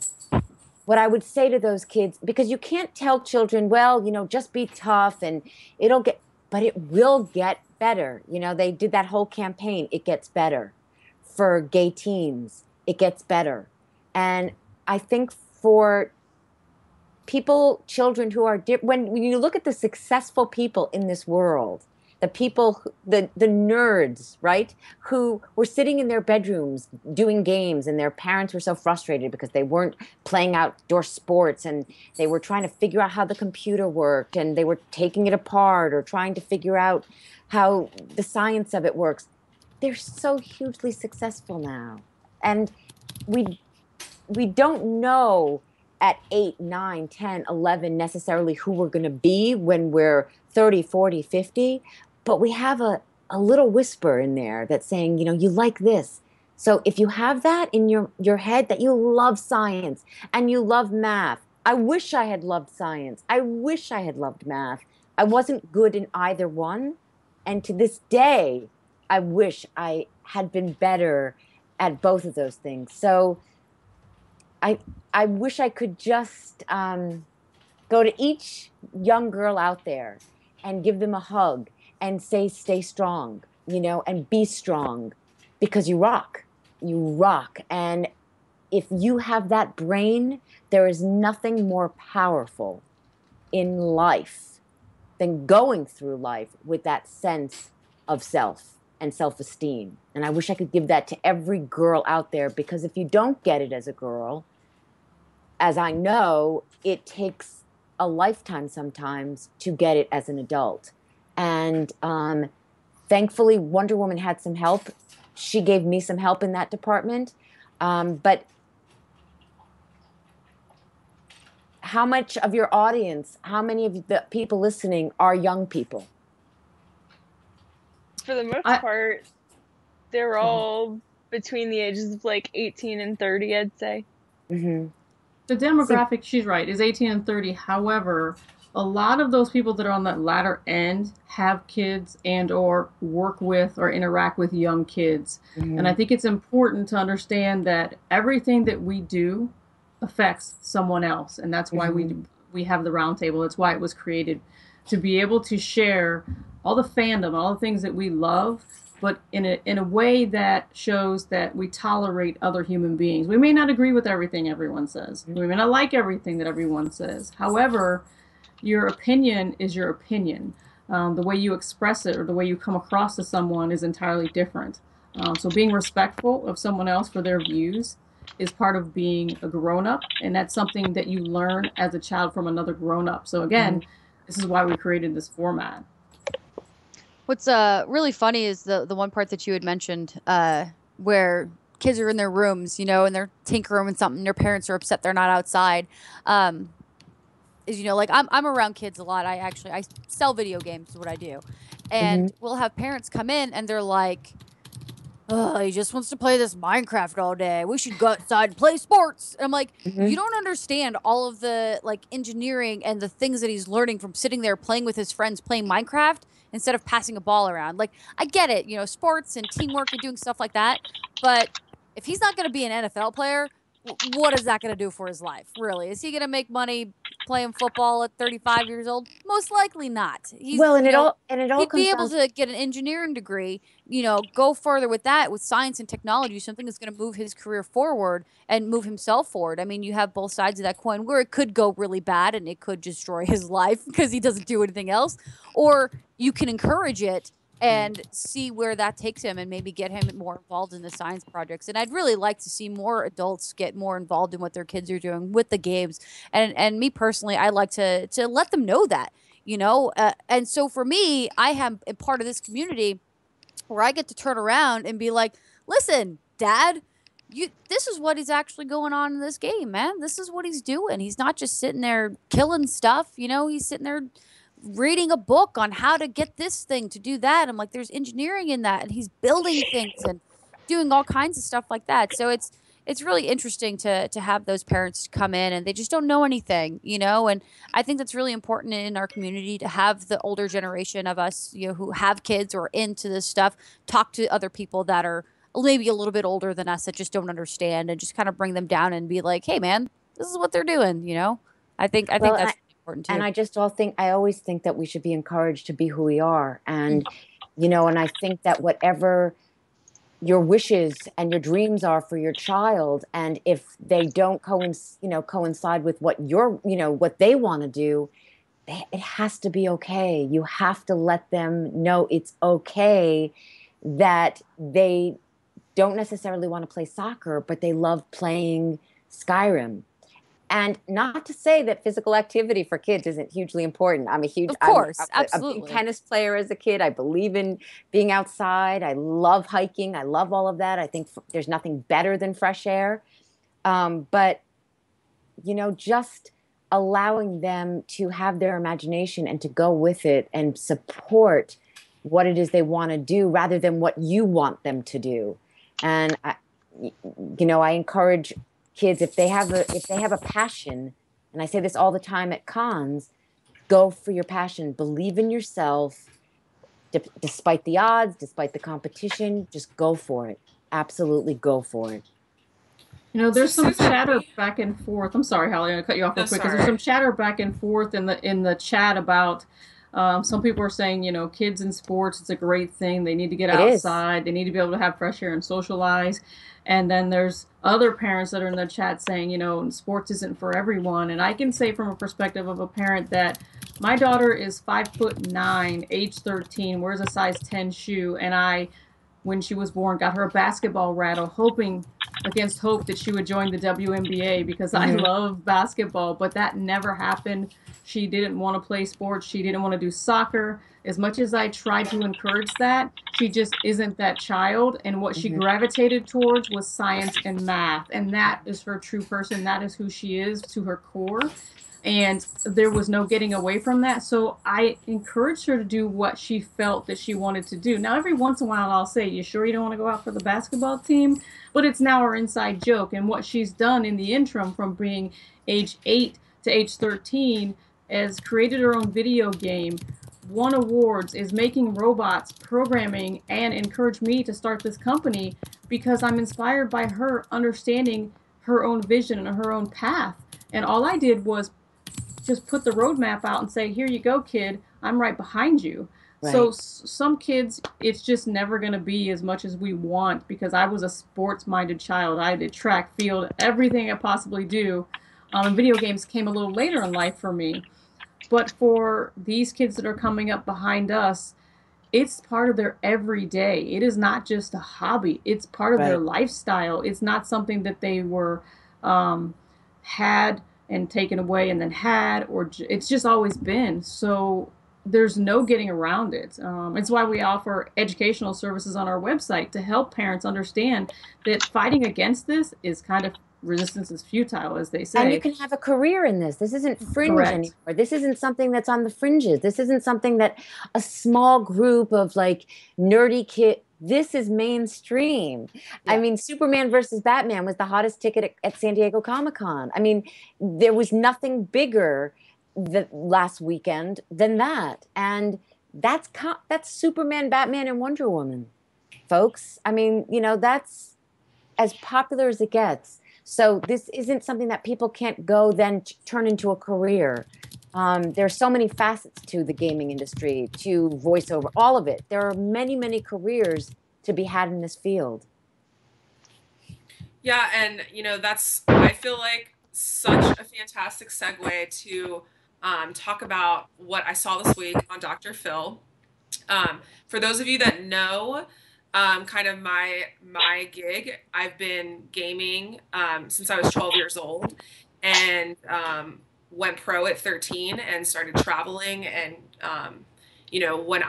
what I would say to those kids, because you can't tell children, well, you know, just be tough and but it will get better. You know, they did that whole campaign, it gets better. For gay teens, it gets better. And I think for children who are, when you look at the successful people in this world, the people, the nerds, right, who were sitting in their bedrooms doing games, and their parents were so frustrated because they weren't playing outdoor sports, and they were trying to figure out how the computer worked, and they were taking it apart or trying to figure out how the science of it works. They're so hugely successful now. And we don't know at 8, 9, 10, 11 necessarily who we're going to be when we're 30, 40, 50. But we have a little whisper in there that's saying, you know, you like this. So if you have that in your head, that you love science and you love math. I wish I had loved science. I wish I had loved math. I wasn't good in either one. And to this day, I wish I had been better at both of those things. So I wish I could just go to each young girl out there and give them a hug and say, stay strong, you know, and be strong, because you rock. You rock. And if you have that brain, there is nothing more powerful in life than going through life with that sense of self and self-esteem. And I wish I could give that to every girl out there, because if you don't get it as a girl, as I know, it takes a lifetime sometimes to get it as an adult. And thankfully, Wonder Woman had some help. She gave me some help in that department. But how much of your audience, how many of the people listening are young people? For the most part, they're all between the ages of like 18 and 30, I'd say. Mm-hmm. The demographic, she's right, is 18 and 30. However, a lot of those people that are on that latter end have kids and or work with or interact with young kids. Mm-hmm. And I think it's important to understand that everything that we do affects someone else. And that's why we have the roundtable. It's why it was created, to be able to share all the fandom, all the things that we love, but in a way that shows that we tolerate other human beings. We may not agree with everything everyone says. We may not like everything that everyone says. However, your opinion is your opinion. The way you express it or the way you come across to someone is entirely different. So being respectful of someone else for their views is part of being a grown-up, and that's something that you learn as a child from another grown-up. So again, this is why we created this format. What's really funny is the one part that you had mentioned, where kids are in their rooms, you know, and they're tinkering with something. Their parents are upset they're not outside. Is, you know, like I'm around kids a lot. I sell video games, is what I do, and we'll have parents come in and they're like, "Oh, he just wants to play this Minecraft all day. We should go outside and play sports." And I'm like, you don't understand all of the like engineering and the things that he's learning from sitting there playing with his friends playing Minecraft instead of passing a ball around. Like, I get it, you know, sports and teamwork and doing stuff like that, but if he's not going to be an NFL player, what is that going to do for his life? Really, is he going to make money playing football at 35 years old? Most likely not. He's, Well, and you it know, all he'd comes be able down. to get an engineering degree, you know, go further with that, with science and technology, something that's going to move his career forward and move himself forward. I mean, you have both sides of that coin, where it could go really bad and it could destroy his life because he doesn't do anything else, or you can encourage it and see where that takes him and maybe get him more involved in the science projects. And I'd really like to see more adults get more involved in what their kids are doing with the games. And me personally, I like to let them know that, you know. And so for me, I have a part of this community where I get to turn around and be like, listen, Dad, this is what is actually going on in this game, man. This is what he's doing. He's not just sitting there killing stuff, you know, he's sitting there reading a book on how to get this thing to do that. I'm like, there's engineering in that, and he's building things and doing all kinds of stuff like that. So it's really interesting to have those parents come in and they just don't know anything, you know. And I think that's really important in our community to have the older generation of us, you know, who have kids or into this stuff, talk to other people that are maybe a little bit older than us that just don't understand, and just kind of bring them down and be like, hey man, this is what they're doing, you know. I think that's really important too. And I always think that we should be encouraged to be who we are. And, you know, and I think that whatever your wishes and your dreams are for your child, and if they don't coincide with what what they want to do, it has to be okay. You have to let them know it's okay that they don't necessarily want to play soccer, but they love playing Skyrim. And not to say that physical activity for kids isn't hugely important. I'm a big tennis player as a kid. I believe in being outside. I love hiking. I love all of that. I think there's nothing better than fresh air. But, you know, just allowing them to have their imagination and to go with it and support what it is they want to do rather than what you want them to do. And, I encourage kids, if they have a passion, and I say this all the time at cons, go for your passion. Believe in yourself, despite the odds, despite the competition. Just go for it. Absolutely go for it. You know, there's some chatter back and forth. I'm sorry, Holly, I'm gonna cut you off real quick. There's some chatter back and forth in the chat about some people are saying, you know, kids in sports, it's a great thing. They need to get outside. They need to be able to have fresh air and socialize. And then there's other parents that are in the chat saying, you know, sports isn't for everyone. And I can say from a perspective of a parent that my daughter is 5'9", age 13, wears a size 10 shoe, and I, when she was born, got her a basketball rattle, hoping against hope that she would join the WNBA because I love basketball, but that never happened. She didn't want to play sports. She didn't want to do soccer. As much as I tried to encourage that, she just isn't that child. And what she gravitated towards was science and math. And that is her true person. That is who she is to her core. and there was no getting away from that. So I encouraged her to do what she felt that she wanted to do. Now, every once in a while, I'll say, "You sure you don't want to go out for the basketball team?" But it's now our inside joke. And what she's done in the interim from being age 8 to age 13 is created her own video game, won awards, is making robots, programming, and encouraged me to start this company because I'm inspired by her understanding her own vision and her own path. And all I did was just put the roadmap out and say, "Here you go, kid. I'm right behind you." Right. So some kids, it's just never going to be as much as we want because I was a sports-minded child. I did track, field, everything I possibly do. And video games came a little later in life for me. But for these kids that are coming up behind us, it's part of their everyday. It is not just a hobby. It's part of their Right. lifestyle. It's not something that they were um, had and taken away and then had, or it's just always been. So there's no getting around it. It's why we offer educational services on our website to help parents understand that fighting against this is kind of resistance is futile, as they And you say. can have a career in this. This isn't fringe Correct. anymore. This isn't something that's on the fringes. This isn't something that a small group of like nerdy kid. This is mainstream. I Yeah. mean, Superman versus Batman was the hottest ticket at San Diego Comic Con. I mean, there was nothing bigger the last weekend than that. And that's Superman, Batman, and Wonder Woman, folks. I mean, that's as popular as it gets. So this isn't something that people can't go then turn into a career. There's so many facets to the gaming industry, to voiceover, all of it. There are many, many careers to be had in this field. Yeah, and that's, I feel like, such a fantastic segue to talk about what I saw this week on Dr. Phil. For those of you that know kind of my gig, I've been gaming since I was 12 years old, and went pro at 13 and started traveling. And when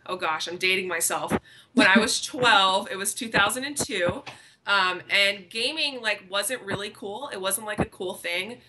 oh gosh, I'm dating myself. When I was 12, it was 2002. And gaming like wasn't really cool. It wasn't like a cool thing.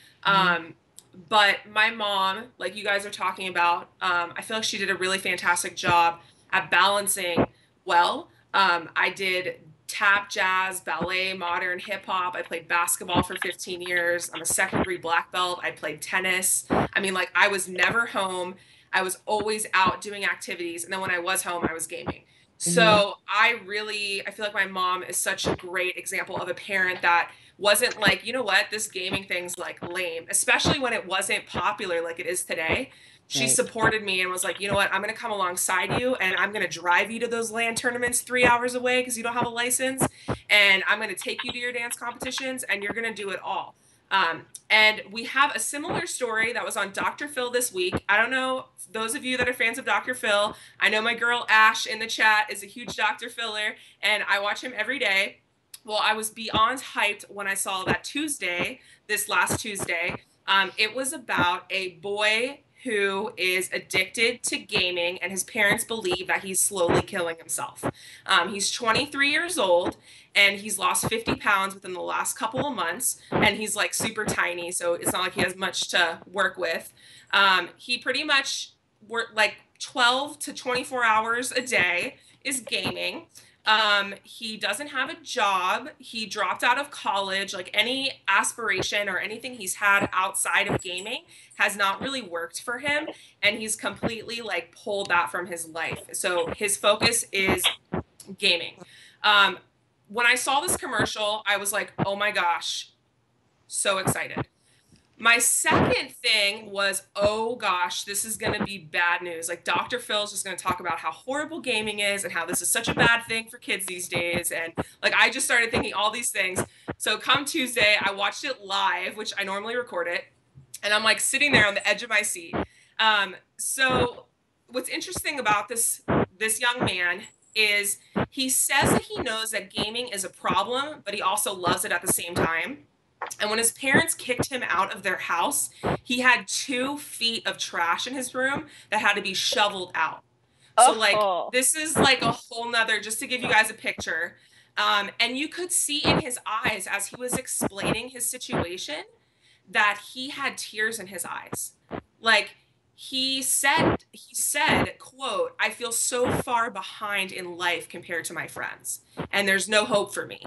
But my mom, like you guys are talking about, I feel like she did a really fantastic job at balancing well. I did tap, jazz, ballet, modern, hip hop. I played basketball for 15 years. I'm a second degree black belt. I played tennis. I mean, like, I was never home. I was always out doing activities. And then when I was home, I was gaming. So I feel like my mom is such a great example of a parent that wasn't like, you know what, this gaming thing's like lame, especially when it wasn't popular like it is today. She Right. supported me and was like, you know what, I'm going to come alongside you and I'm going to drive you to those LAN tournaments 3 hours away because you don't have a license. And I'm going to take you to your dance competitions and you're going to do it all. And we have a similar story that was on Dr. Phil this week. I don't know, those of you that are fans of Dr. Phil, I know my girl Ash in the chat is a huge Dr. Philler and I watch him every day. Well, I was beyond hyped when I saw that this last Tuesday. It was about a boy who is addicted to gaming, and his parents believe that he's slowly killing himself. He's 23 years old, and he's lost 50 pounds within the last couple of months, and he's like super tiny, so it's not like he has much to work with. He pretty much work like 12 to 24 hours a day is gaming. He doesn't have a job. He dropped out of college. Like, any aspiration or anything he's had outside of gaming has not really worked for him. And he's completely like pulled that from his life. So his focus is gaming. When I saw this commercial, I was like, oh my gosh, so excited. My second thing was, oh gosh, this is going to be bad news. Like, Dr. Phil's just going to talk about how horrible gaming is and how this is such a bad thing for kids these days. And like, I just started thinking all these things. So come Tuesday, I watched it live, which I normally record it. And I'm like sitting there on the edge of my seat. So what's interesting about this young man is he says that he knows that gaming is a problem, but he also loves it at the same time. And when his parents kicked him out of their house, he had 2 feet of trash in his room that had to be shoveled out. So like, this is like a whole nother, just to give you guys a picture. And you could see in his eyes as he was explaining his situation that he had tears in his eyes. Like, he said, quote, "I feel so far behind in life compared to my friends, and there's no hope for me."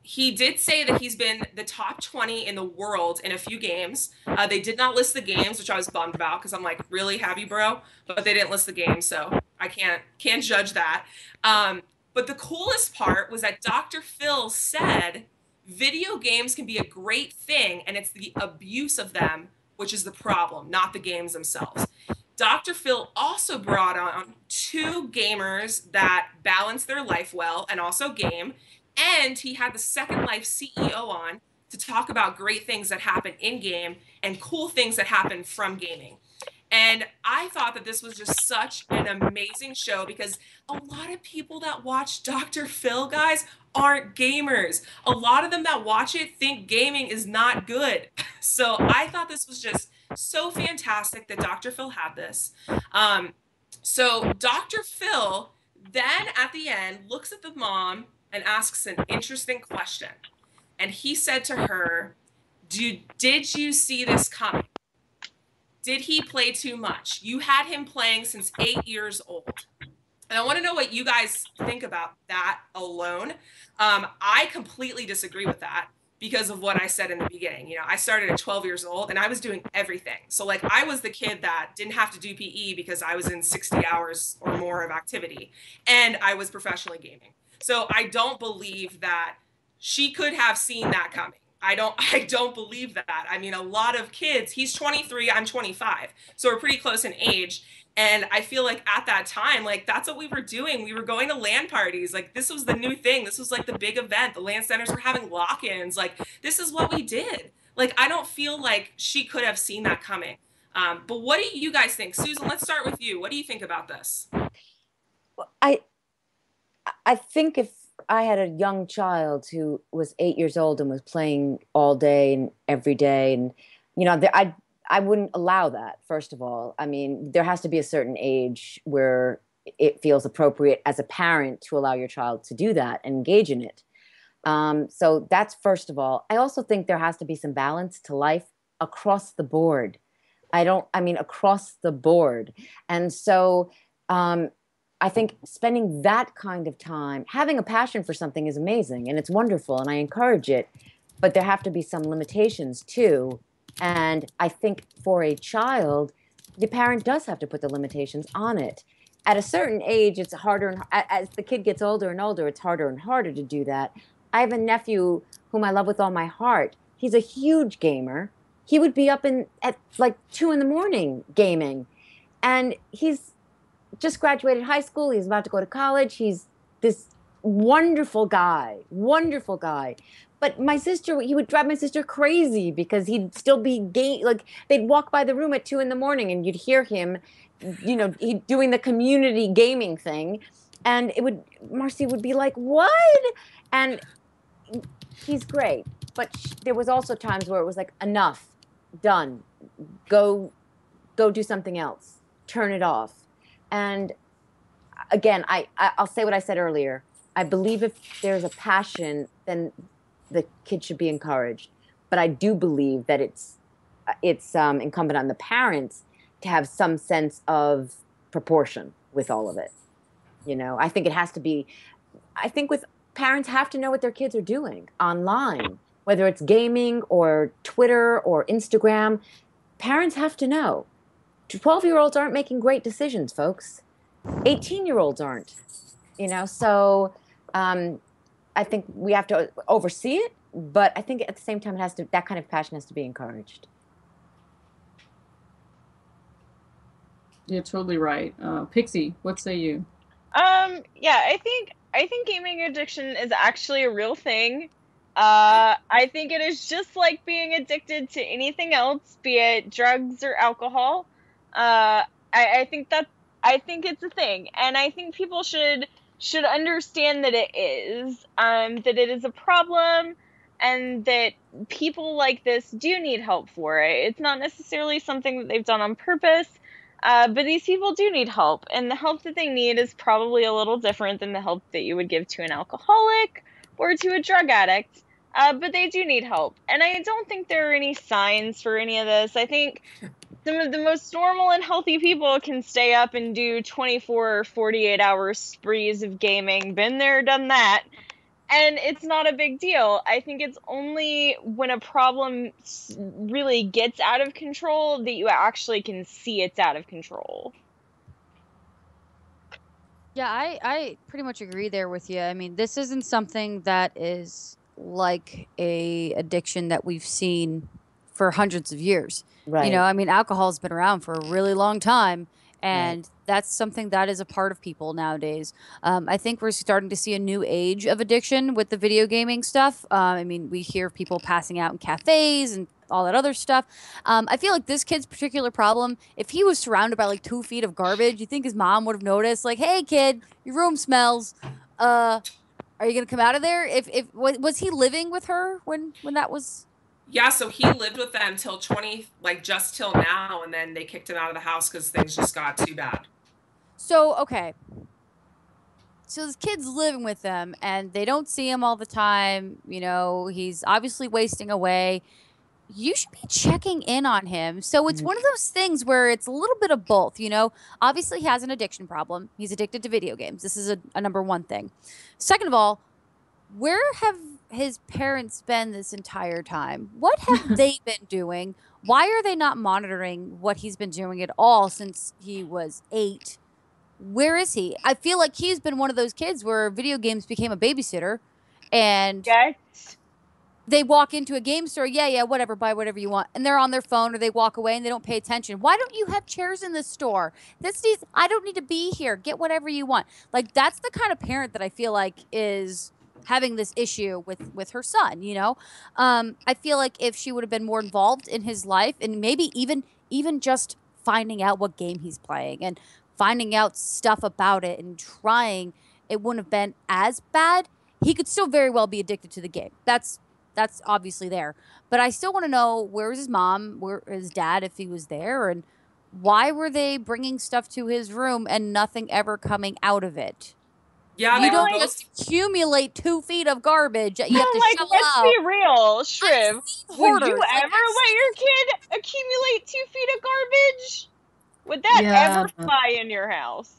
He did say that he's been the top 20 in the world in a few games. They did not list the games, which I was bummed about because I'm like, really, have you, bro? But they didn't list the games, so I can't judge that. But the coolest part was that Dr. Phil said video games can be a great thing, and it's the abuse of them which is the problem, not the games themselves. Dr. Phil also brought on 2 gamers that balance their life well and also game. And he had the Second Life CEO on to talk about great things that happen in game and cool things that happen from gaming. And I thought that this was just such an amazing show because a lot of people that watch Dr. Phil, guys, aren't gamers. A lot of them that watch it think gaming is not good. So I thought this was just so fantastic that Dr. Phil had this. So Dr. Phil then at the end looks at the mom and asks an interesting question. And he said to her, did you see this coming? Did he play too much? You had him playing since 8 years old. And I want to know what you guys think about that alone. I completely disagree with that because of what I said in the beginning. You know, I started at 12 years old and I was doing everything. So like I was the kid that didn't have to do PE because I was in 60 hours or more of activity and I was professionally gaming. So I don't believe that she could have seen that coming. I don't believe that. I mean, a lot of kids, he's 23, I'm 25. So we're pretty close in age. And I feel like at that time, like that's what we were doing. We were going to LAN parties. Like this was the new thing. This was like the big event. The LAN centers were having lock-ins. Like this is what we did. Like I don't feel like she could have seen that coming. But what do you guys think? Susan, let's start with you. What do you think about this? I think if I had a young child who was 8 years old and was playing all day and every day, and you know, I wouldn't allow that. First of all, I mean, there has to be a certain age where it feels appropriate as a parent to allow your child to do that and engage in it. So that's first of all. I also think there has to be some balance to life across the board. I mean, across the board. And so, I think spending that kind of time, having a passion for something is amazing and it's wonderful and I encourage it, but there have to be some limitations too. And I think for a child, the parent does have to put the limitations on it. At a certain age, it's harder, and as the kid gets older and older, it's harder and harder to do that. I have a nephew whom I love with all my heart. He's a huge gamer. He would be up at like 2 in the morning gaming. And he's just graduated high school. He's about to go to college. He's this wonderful guy. But my sister, he would drive my sister crazy because he'd still be like they'd walk by the room at 2 in the morning and you'd hear him, you know, he doing the community gaming thing. And Marcy would be like, what? And he's great. But there was also times where it was like, enough, done, go do something else, turn it off. And again, I'll say what I said earlier. I believe if there's a passion, then the kid should be encouraged. But I do believe that it's incumbent on the parents to have some sense of proportion with all of it. You know, I think it has to be. I think with parents have to know what their kids are doing online, whether it's gaming or Twitter or Instagram. Parents have to know. 12-year-olds aren't making great decisions, folks. 18-year-olds aren't, you know, so I think we have to oversee it, but I think at the same time that kind of passion has to be encouraged. You're totally right. Pixie, what say you? Yeah, I think gaming addiction is actually a real thing. I think it is just like being addicted to anything else, be it drugs or alcohol. I think it's a thing, and I think people should understand that it is a problem, and that people like this do need help for it. It's not necessarily something that they've done on purpose, but these people do need help, and the help that they need is probably a little different than the help that you would give to an alcoholic or to a drug addict. but they do need help. And I don't think there are any signs for any of this. I think some of the most normal and healthy people can stay up and do 24 or 48 hour sprees of gaming. Been there, done that. And it's not a big deal. I think it's only when a problem really gets out of control that you actually can see it's out of control. Yeah, I pretty much agree there with you. I mean, this isn't something that is like a addiction that we've seen for hundreds of years. Right. You know, I mean, alcohol's been around for a really long time, and that's something that is a part of people nowadays. I think we're starting to see a new age of addiction with the video gaming stuff. I mean, we hear people passing out in cafes and all that other stuff. I feel like this kid's particular problem, if he was surrounded by like 2 feet of garbage, you think his mom would have noticed, like, hey, kid, your room smells. Are you going to come out of there? Was he living with her when that was? Yeah, so he lived with them till just till now, and then they kicked him out of the house because things just got too bad. So, okay. So this kid's living with them, and they don't see him all the time. You know, he's obviously wasting away. You should be checking in on him. So it's one of those things where it's a little bit of both, you know. Obviously, he has an addiction problem. He's addicted to video games. This is a number one thing. Second of all, where have his parents been this entire time? What have they been doing? Why are they not monitoring what he's been doing at all since he was 8? Where is he? I feel like he's been one of those kids where video games became a babysitter, and they walk into a game store, yeah, whatever, buy whatever you want, and they're on their phone, or they walk away and they don't pay attention. Why don't you have chairs in the store? I don't need to be here. Get whatever you want. Like, that's the kind of parent that I feel like is having this issue with her son, you know? I feel like if she would have been more involved in his life, and maybe even just finding out what game he's playing and finding out stuff about it and trying, it wouldn't have been as bad. He could still very well be addicted to the game. That's obviously there. But I still want to know, where was his mom, where his dad, if he was there, and why were they bringing stuff to his room and nothing ever coming out of it? Yeah, you don't just accumulate 2 feet of garbage. You have to show let's out. be real, Shriv. Would you ever Like, let your kid accumulate 2 feet of garbage? Would that ever fly in your house?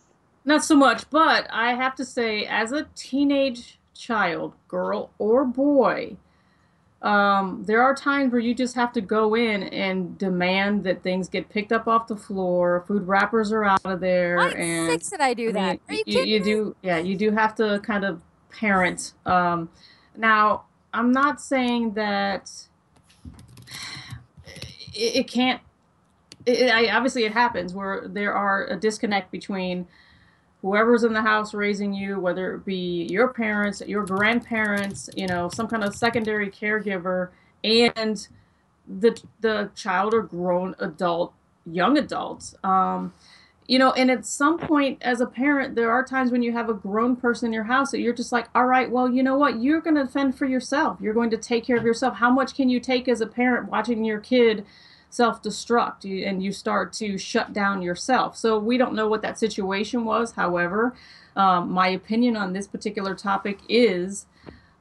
Not so much, but I have to say, as a teenage child, girl or boy, there are times where you just have to go in and demand that things get picked up off the floor, food wrappers are out of there. I'm 6 and I do that. Are you kidding you do, yeah, you do have to kind of parent. Now, I'm not saying that it can't. Obviously, it happens where there are a disconnect between whoever's in the house raising you, whether it be your parents, your grandparents, you know, some kind of secondary caregiver, and the child or grown adult, young adults. You know, and at some point as a parent, there are times when you have a grown person in your house that you're just like, all right, well, you know what? You're going to fend for yourself. You're going to take care of yourself. How much can you take as a parent watching your kid self-destruct, and you start to shut down yourself? So we don't know what that situation was. However, my opinion on this particular topic is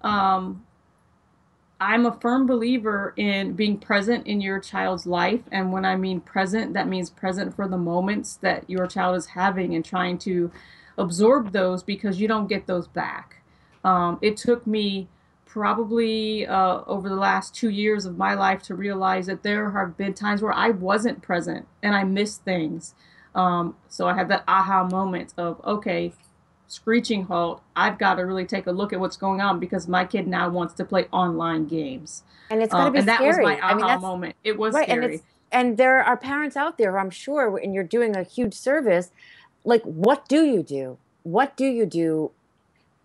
I'm a firm believer in being present in your child's life. And when I mean present, that means present for the moments that your child is having and trying to absorb those, because you don't get those back. It took me probably over the last 2 years of my life to realize that there have been times where I wasn't present and I missed things. So I had that aha moment of, okay, screeching halt, I've got to really take a look at what's going on, because my kid now wants to play online games. And it's going to be and that scary. was my aha moment. It was scary. And there are parents out there, I'm sure, and you're doing a huge service. Like, what do you do? What do you do?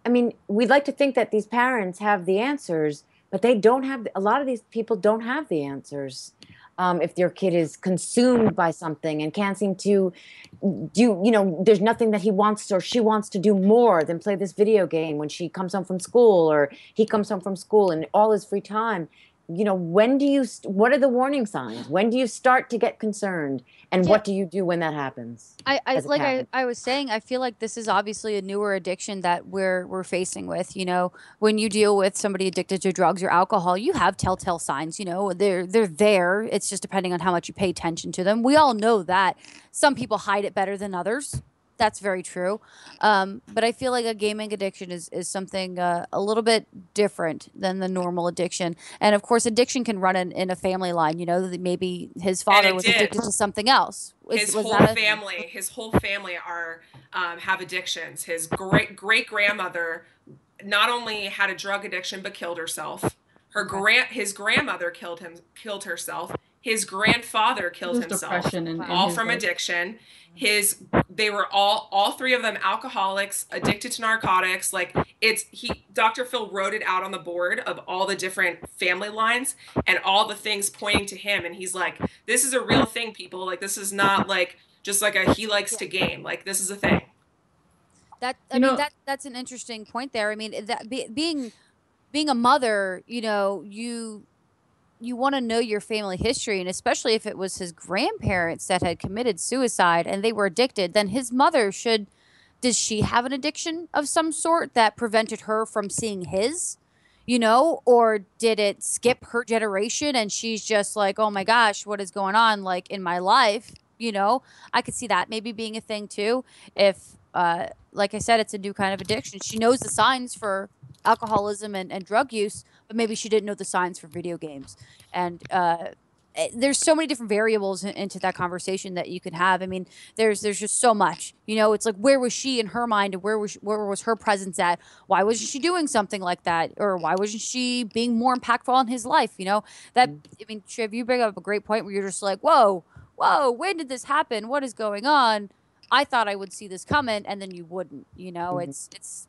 I mean, we'd like to think that these parents have the answers, but they don't have, a lot of these people don't have the answers. If their kid is consumed by something and can't seem to do, you know, there's nothing that he wants or she wants to do more than play this video game when she comes home from school, or he comes home from school and all his free time. when do you, what are the warning signs? When do you start to get concerned? And what do you do when that happens? I was saying, I feel like this is obviously a newer addiction that we're facing with. When you deal with somebody addicted to drugs or alcohol, you have telltale signs. They're there. It's just depending on how much you pay attention to them. We all know that. Some people hide it better than others. That's very true. But I feel like a gaming addiction is something a little bit different than the normal addiction. And of course, addiction can run in a family line. That maybe his father was addicted to something else. His whole family are have addictions. His great grandmother not only had a drug addiction but killed herself. His grandmother killed herself. His grandfather killed himself, all from addiction. They were all three of them alcoholics, addicted to narcotics. Like Dr. Phil wrote it out on the board of all the different family lines and all the things pointing to him. And he's like, this is a real thing, people. Like, this is not like just like he likes to game. Like, this is a thing. That's an interesting point there. I mean, being a mother, you want to know your family history, and especially if it was his grandparents that had committed suicide and they were addicted, then his mother does she have an addiction of some sort that prevented her from seeing his, or did it skip her generation and she's just like, oh my gosh, what is going on like in my life? I could see that maybe being a thing too. If, like I said, it's a new kind of addiction. She knows the signs for alcoholism and drug use, but maybe she didn't know the signs for video games. And there's so many different variables into that conversation that you can have. I mean, there's just so much. It's like, where was she in her mind, and where was her presence at? Why wasn't she doing something like that, or why wasn't she being more impactful on his life? Shiv, you bring up a great point where you're just like, whoa, when did this happen? What is going on? I thought I would see this coming, and then you wouldn't. It's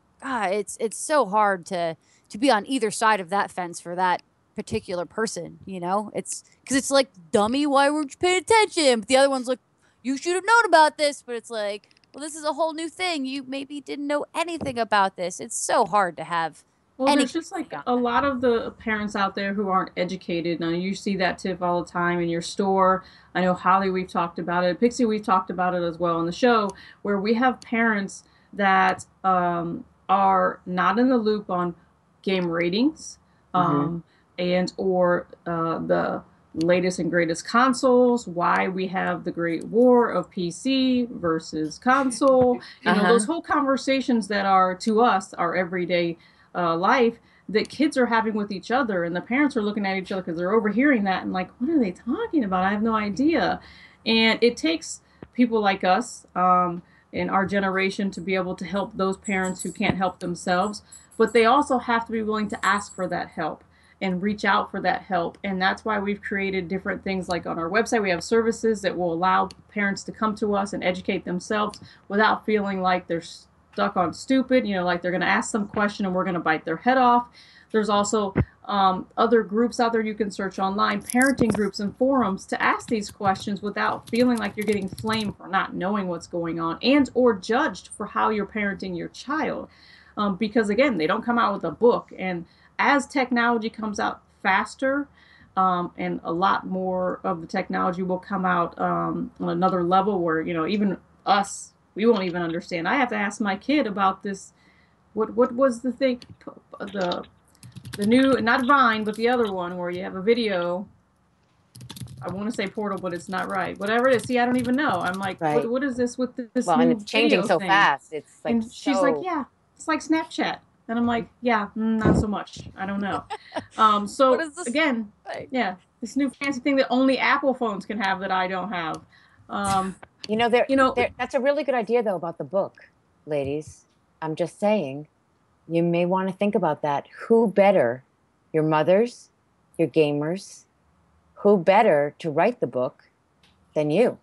so hard to be on either side of that fence for that particular person. It's because it's like, dummy, why weren't you paying attention? But the other one's like, you should have known about this. But it's like, well, this is a whole new thing. You maybe didn't know anything about this. It's so hard to have. Well, there's just like a lot of the parents out there who aren't educated. Now, you see that tip all the time in your store. I know, Holly, we've talked about it. Pixie, we've talked about it as well on the show, where we have parents that are not in the loop on game ratings and or the latest and greatest consoles, why we have the great war of PC versus console. Those whole conversations that are, to us, our everyday life that kids are having with each other, and the parents are looking at each other because they're overhearing that and like, what are they talking about? I have no idea. And it takes people like us in our generation to be able to help those parents who can't help themselves, but they also have to be willing to ask for that help and reach out for that help. And that's why we've created different things. Like on our website, we have services that will allow parents to come to us and educate themselves without feeling like they're stuck on stupid, like they're going to ask some question and we're going to bite their head off. There's also other groups out there you can search online, parenting groups and forums, to ask these questions without feeling like you're getting flamed for not knowing what's going on and or judged for how you're parenting your child. Because again, they don't come out with a book. And as technology comes out faster, and a lot more of the technology will come out on another level where, even us, we won't even understand. I have to ask my kid about this. What was the thing? The new, not Vine, but the other one where you have a video. I want to say Portal, but it's not right. Whatever it is. See, I don't even know. I'm like, what is this with this new and it's changing so thing? Fast. It's like, and she's like, yeah, it's like Snapchat. And I'm like, yeah, not so much. I don't know. So again, yeah, this new fancy thing that only Apple phones can have that I don't have. That's a really good idea, though, about the book, ladies. I'm just saying, you may want to think about that. Who better, your mothers, your gamers, who better to write the book than you?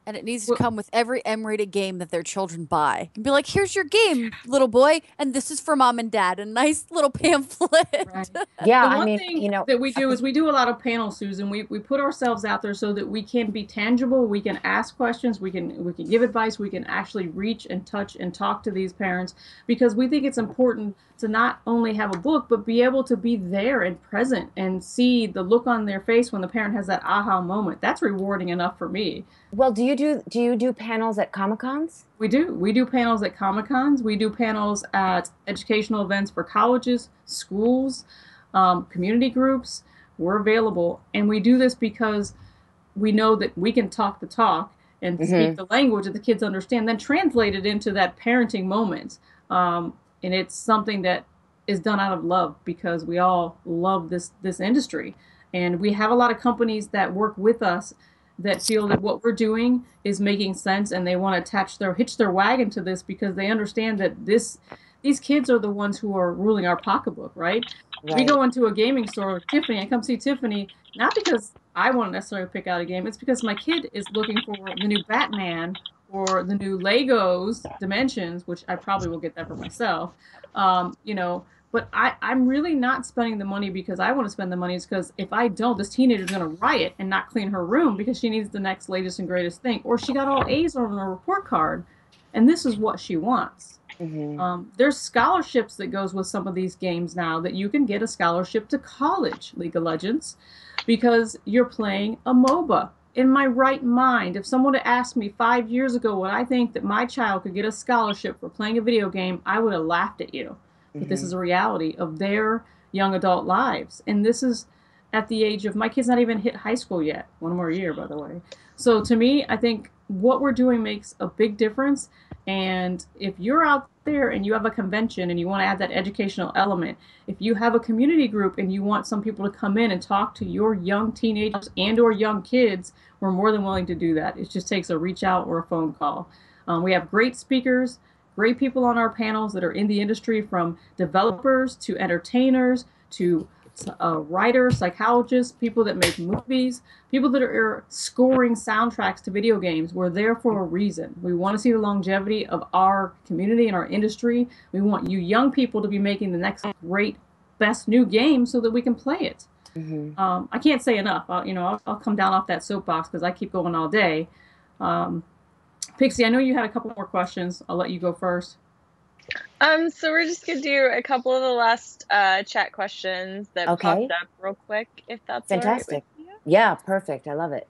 And it needs to come with every M-rated game that their children buy. And be like, here's your game, little boy, and this is for mom and dad. A nice little pamphlet. Right. Yeah, the one thing that we do is we do a lot of panels, Susan. We put ourselves out there so that we can be tangible. We can ask questions. We can give advice. We can actually reach and touch and talk to these parents, because we think it's important to not only have a book, but be able to be there and present and see the look on their face when the parent has that aha moment. That's rewarding enough for me. Well, do you do panels at Comic Cons? We do. We do panels at Comic Cons. We do panels at educational events for colleges, schools, community groups. We're available. And we do this because we know that we can talk the talk and speak the language that the kids understand, then translate it into that parenting moment. And it's something that is done out of love because we all love this industry. And we have a lot of companies that work with us that feel that what we're doing is making sense and they want to hitch their wagon to this because they understand that these kids are the ones who are ruling our pocketbook, right? We go into a gaming store with Tiffany. I come see Tiffany not because I want to necessarily pick out a game. It's because my kid is looking for the new Batman or the new Legos Dimensions, which I probably will get that for myself. You know, but I'm really not spending the money because I want to spend the money. It's because if I don't, this teenager is going to riot and not clean her room because she needs the next latest and greatest thing, or she got all A's on her report card, and this is what she wants. There's scholarships that goes with some of these games now that you can get a scholarship to college League of Legends because you're playing a MOBA. In my right mind, if someone had asked me 5 years ago would I think that my child could get a scholarship for playing a video game, I would have laughed at you. But this is a reality of their young adult lives. And this is at the age of, my kid's not even hit high school yet. One more year, by the way. So to me, I think what we're doing makes a big difference. And if you're out there and you have a convention and you want to add that educational element, if you have a community group and you want some people to come in and talk to your young teenagers and or young kids, we're more than willing to do that. It just takes a reach out or a phone call. We have great speakers, great people on our panels that are in the industry, from developers to entertainers to writers, psychologists, people that make movies, people that are scoring soundtracks to video games. We're there for a reason. We want to see the longevity of our community and our industry. We want you young people to be making the next great, best new game so that we can play it. I can't say enough. I'll come down off that soapbox because I keep going all day. Pixie, I know you had a couple more questions. I'll let you go first. So we're just gonna do a couple of the last chat questions that popped up real quick, if that's fantastic. All right with you. Yeah, perfect. I love it.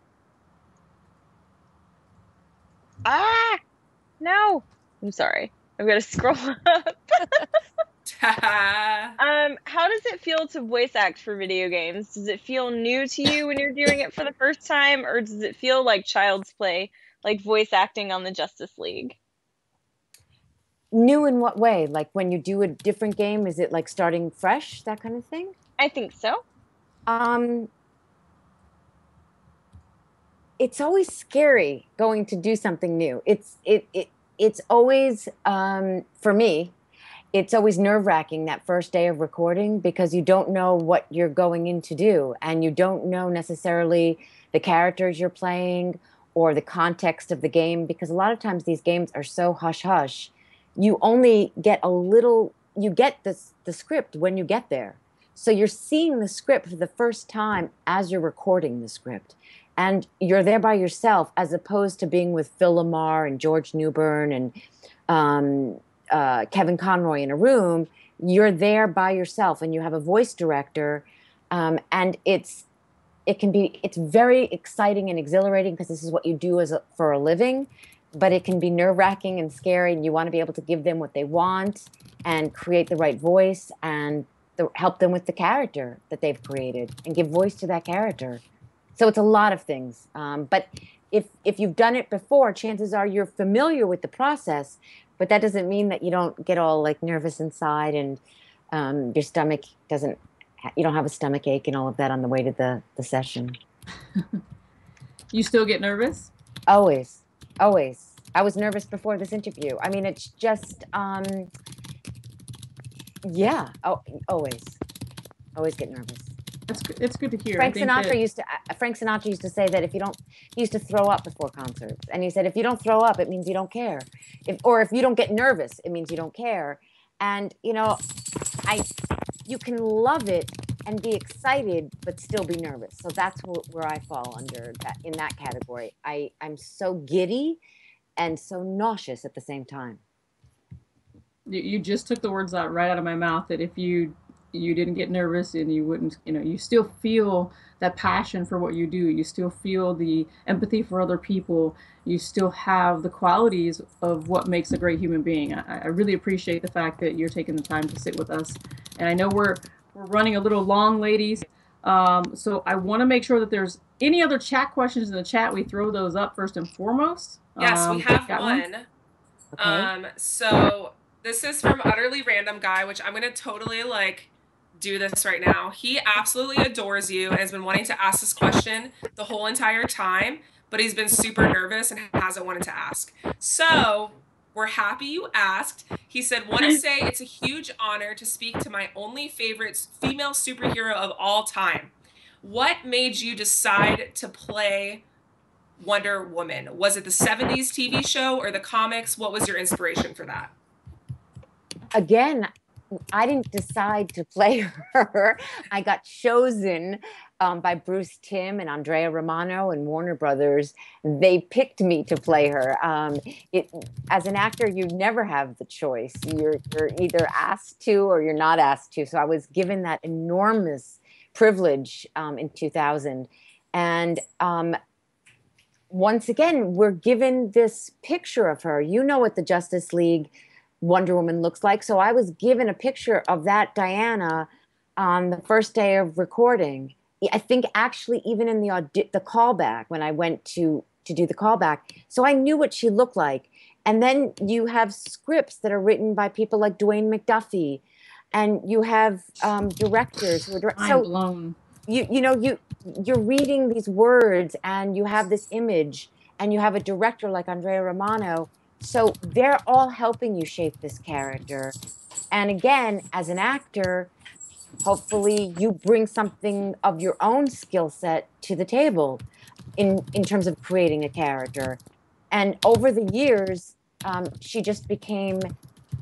No, I'm sorry. I've got to scroll up. How does it feel to voice act for video games? Does it feel new to you when you're doing it for the first time, or does it feel like child's play, like voice acting on the Justice League? New in what way? Like when you do a different game, is it like starting fresh, that kind of thing? I think so. It's always scary going to do something new. It's always for me, it's always nerve-wracking that first day of recording because you don't know what you're going in to do, and you don't know necessarily the characters you're playing or the context of the game, because a lot of times these games are so hush-hush. You only get you get the script when you get there. So you're seeing the script for the first time as you're recording the script. And you're there by yourself as opposed to being with Phil Lamar and George Newbern and Kevin Conroy in a room. You're there by yourself and you have a voice director. And it's very exciting and exhilarating because this is what you do for a living. But it can be nerve-wracking and scary, and you want to be able to give them what they want and create the right voice and help them with the character that they've created and give voice to that character. So it's a lot of things. But if you've done it before, chances are you're familiar with the process, but that doesn't mean that you don't get all like nervous inside and your stomach you don't have a stomach ache and all of that on the way to the session. You still get nervous? Always. Always. I was nervous before this interview. I mean, it's just, yeah, always. Always get nervous. It's good to hear. Frank Sinatra used to say that he used to throw up before concerts. And he said, if you don't throw up, it means you don't care. If you don't get nervous, it means you don't care. And, you can love it and be excited, but still be nervous. So that's where I fall in that category. I'm so giddy and so nauseous at the same time. You just took the words out right out of my mouth. That if you didn't get nervous and you wouldn't, you still feel that passion for what you do. You still feel the empathy for other people. You still have the qualities of what makes a great human being. I really appreciate the fact that you're taking the time to sit with us. And I know we're running a little long, ladies. So I want to make sure that there's any other chat questions in the chat. We throw those up first and foremost. Yes, we have got one. Okay. So this is from Utterly Random Guy, which I'm gonna totally like do this right now. He absolutely adores you and has been wanting to ask this question the whole entire time, but he's been super nervous and hasn't wanted to ask. So we're happy you asked. He said, want to say it's a huge honor to speak to my only favorite female superhero of all time. What made you decide to play Wonder Woman? Was it the 70s TV show or the comics? What was your inspiration for that? Again, I didn't decide to play her. I got chosen by Bruce Timm and Andrea Romano and Warner Brothers. They picked me to play her. As an actor, you never have the choice. You're either asked to or you're not asked to. So I was given that enormous privilege in 2000. And once again, we're given this picture of her. You know what the Justice League Wonder Woman looks like. So I was given a picture of that Diana on the first day of recording. I think actually even in the callback when I went to do the callback. So I knew what she looked like. And then you have scripts that are written by people like Dwayne McDuffie, and you have directors who are mind blown. You're reading these words and you have this image, and you have a director like Andrea Romano. So they're all helping you shape this character. And again, as an actor, hopefully you bring something of your own skill set to the table in terms of creating a character. And over the years, she just became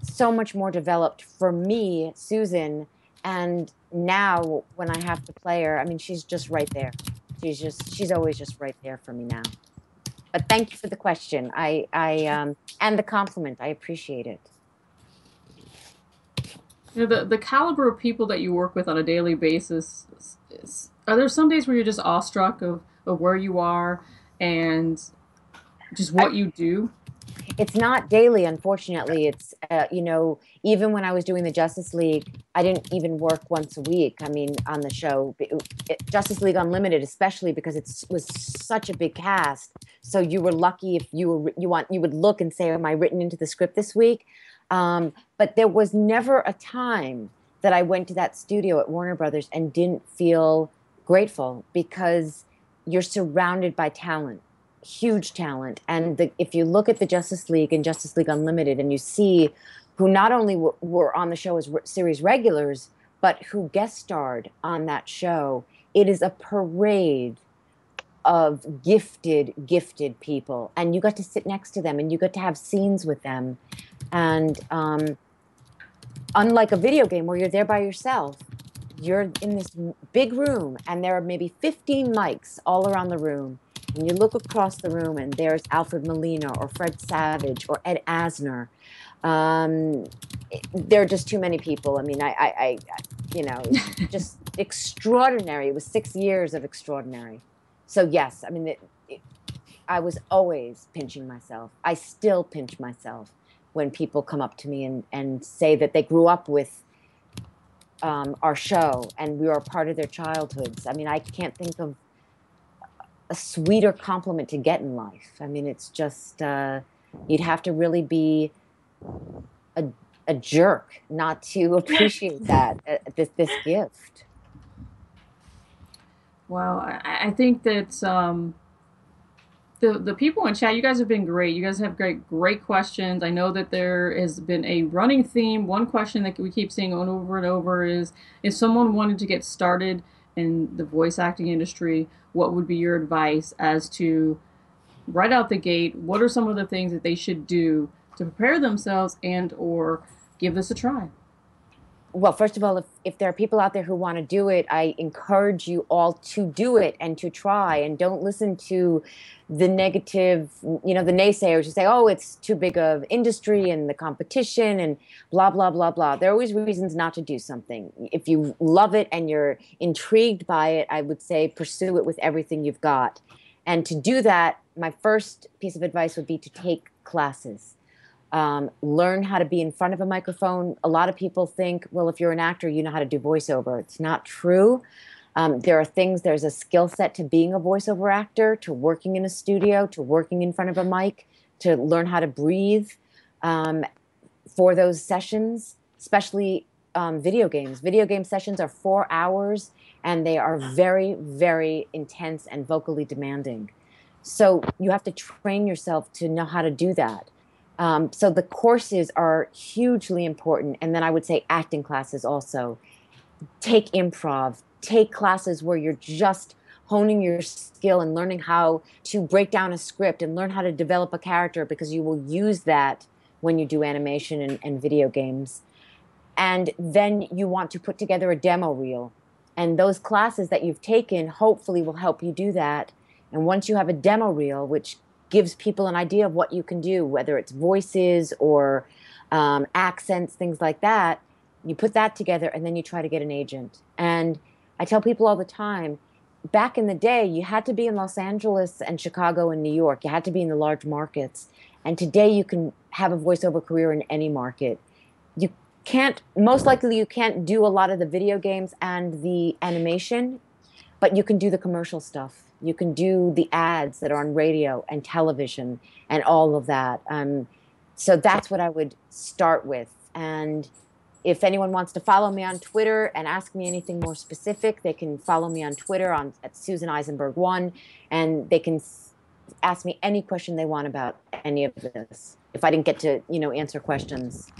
so much more developed for me, Susan. And now when I have to play her, I mean, she's just right there. She's always just right there for me now. But thank you for the question. And the compliment. I appreciate it. The caliber of people that you work with on a daily basis, are there some days where you're just awestruck of where you are and just what you do? It's not daily, unfortunately. It's, even when I was doing the Justice League, I didn't even work once a week. I mean, on the show, Justice League Unlimited, especially because it was such a big cast. So you were lucky if you would look and say, am I written into the script this week? But there was never a time that I went to that studio at Warner Brothers and didn't feel grateful, because you're surrounded by talent. Huge talent. And if you look at the Justice League and Justice League Unlimited, and you see who not only were on the show as series regulars, but who guest starred on that show, it is a parade of gifted people. And you got to sit next to them and you got to have scenes with them. And unlike a video game where you're there by yourself, you're in this big room and there are maybe 15 mics all around the room. And you look across the room and there's Alfred Molina or Fred Savage or Ed Asner. There are just too many people. I mean, just extraordinary. It was 6 years of extraordinary. So yes, I mean, I was always pinching myself. I still pinch myself when people come up to me and say that they grew up with our show and we were a part of their childhoods. I mean, I can't think of a sweeter compliment to get in life. I mean, it's just, you'd have to really be a jerk not to appreciate that, this gift. Well, I think that the people in chat, you guys have been great. You guys have great questions. I know that there has been a running theme. One question that we keep seeing over and over is, if someone wanted to get started in the voice acting industry, what would be your advice as to, right out the gate, what are some of the things that they should do to prepare themselves and or give this a try? Well, first of all, if there are people out there who want to do it, I encourage you all to do it and to try, and don't listen to the negative, the naysayers who say, oh, it's too big of industry and the competition and blah, blah, blah, blah. There are always reasons not to do something. If you love it and you're intrigued by it, I would say pursue it with everything you've got. And to do that, my first piece of advice would be to take classes. Learn how to be in front of a microphone. A lot of people think, well, if you're an actor, you know how to do voiceover. It's not true. There's a skill set to being a voiceover actor, to working in a studio, to working in front of a mic, to learn how to breathe for those sessions, especially video games. Video game sessions are 4 hours, and they are very, very intense and vocally demanding. So you have to train yourself to know how to do that. So the courses are hugely important. And then I would say acting classes also. Take improv, take classes where you're just honing your skill and learning how to break down a script and learn how to develop a character, because you will use that when you do animation and video games. And then you want to put together a demo reel. And those classes that you've taken hopefully will help you do that. And once you have a demo reel, which gives people an idea of what you can do, whether it's voices or accents, things like that, you put that together and then you try to get an agent. And I tell people all the time, back in the day, you had to be in Los Angeles and Chicago and New York. You had to be in the large markets. And today you can have a voiceover career in any market. Most likely you can't do a lot of the video games and the animation, but you can do the commercial stuff. You can do the ads that are on radio and television and all of that. So that's what I would start with. And if anyone wants to follow me on Twitter and ask me anything more specific, they can follow me on Twitter at Susan Eisenberg1, and they can ask me any question they want about any of this, if I didn't get to, answer questions.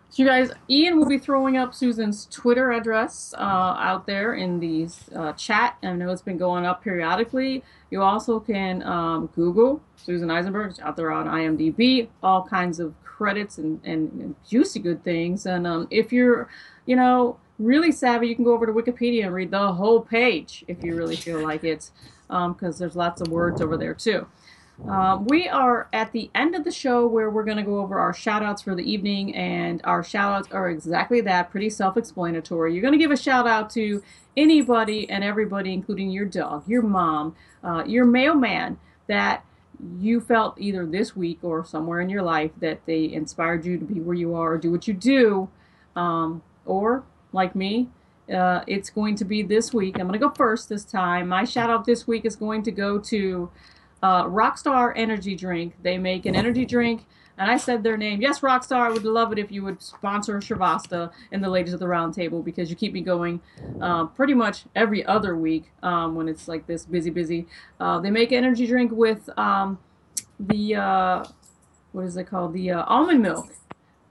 So you guys, Ian will be throwing up Susan's Twitter address out there in the chat. I know it's been going up periodically. You also can Google Susan Eisenberg. It's out there on IMDb. All kinds of credits and juicy good things. And if you're, really savvy, you can go over to Wikipedia and read the whole page if you really feel like it, because there's lots of words over there too. We are at the end of the show, where we're going to go over our shout outs for the evening, and our shout outs are exactly that, pretty self-explanatory. You're going to give a shout out to anybody and everybody, including your dog, your mom, your mailman, that you felt either this week or somewhere in your life that they inspired you to be where you are or do what you do. Or like me, it's going to be this week. I'm going to go first this time. My shout out this week is going to go to Rockstar Energy Drink. They make an energy drink, and I said their name. Yes, Rockstar, I would love it if you would sponsor Shrivasta and the Ladies of the Round Table, because you keep me going pretty much every other week when it's like this busy. They make an energy drink with the what is it called? The almond milk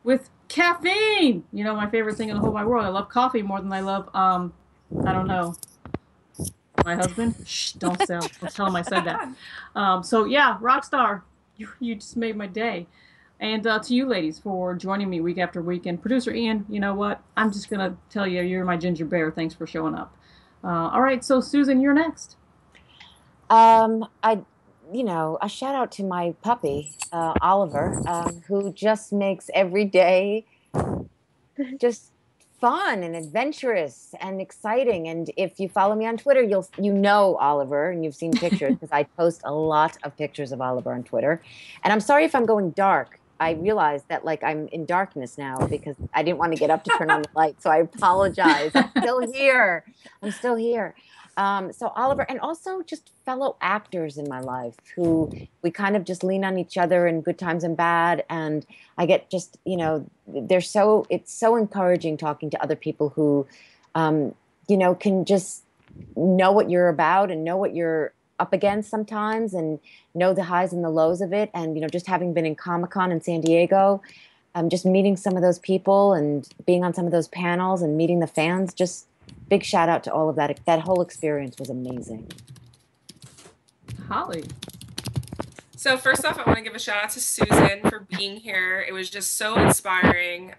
with caffeine. My favorite thing in the whole wide world. I love coffee more than I love I don't know, my husband. Shh, don't tell him I said that. So yeah, Rockstar, you just made my day. And to you ladies for joining me week after week. And producer Ian, you know what? I'm just gonna tell you, you're my ginger bear. Thanks for showing up. All right, so Susan, you're next. A shout out to my puppy, Oliver, who just makes every day just fun and adventurous and exciting. And if you follow me on Twitter, you know Oliver, and you've seen pictures, because I post a lot of pictures of Oliver on Twitter. And I'm sorry if I'm going dark. I realized that I'm in darkness now because I didn't want to get up to turn on the light. So I apologize. I'm still here. So Oliver, and also just fellow actors in my life who we kind of just lean on each other in good times and bad. And I get just, it's so encouraging talking to other people who, can just know what you're about and know what you're up against sometimes, and know the highs and the lows of it. And, just having been in Comic-Con in San Diego, just meeting some of those people and being on some of those panels and meeting the fans, just big shout out to all of that. That whole experience was amazing. Holly. So first off, I want to give a shout out to Susan for being here. It was just so inspiring.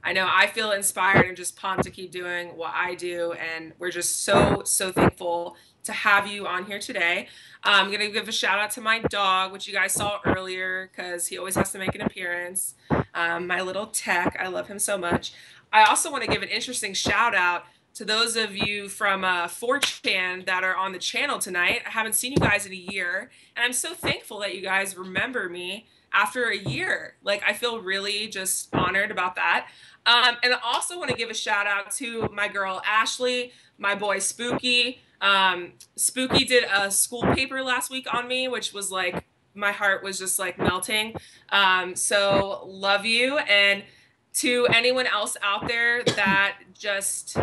I know I feel inspired and just pumped to keep doing what I do. And we're just so, so thankful to have you on here today. I'm going to give a shout out to my dog, which you guys saw earlier because he always has to make an appearance. My little Tech, I love him so much. I also want to give an interesting shout out to those of you from 4chan that are on the channel tonight. I haven't seen you guys in a year, and I'm so thankful that you guys remember me after a year. Like, I feel really just honored about that. And I also want to give a shout out to my girl Ashley, my boy Spooky. Spooky did a school paper last week on me, which was like, my heart was just like melting. So love you. And to anyone else out there that just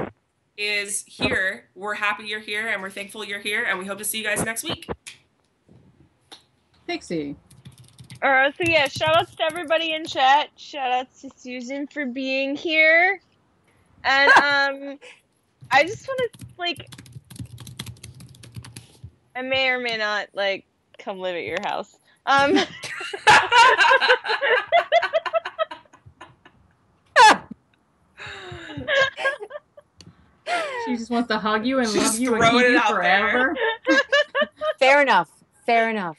is here, we're happy you're here and we're thankful you're here, and we hope to see you guys next week. Pixie. So yeah, shout outs to everybody in chat. Shout outs to Susan for being here. And I just want to, like, I may or may not, like, come live at your house. She just wants to hug you and love you and keep you forever. Fair enough. Fair enough.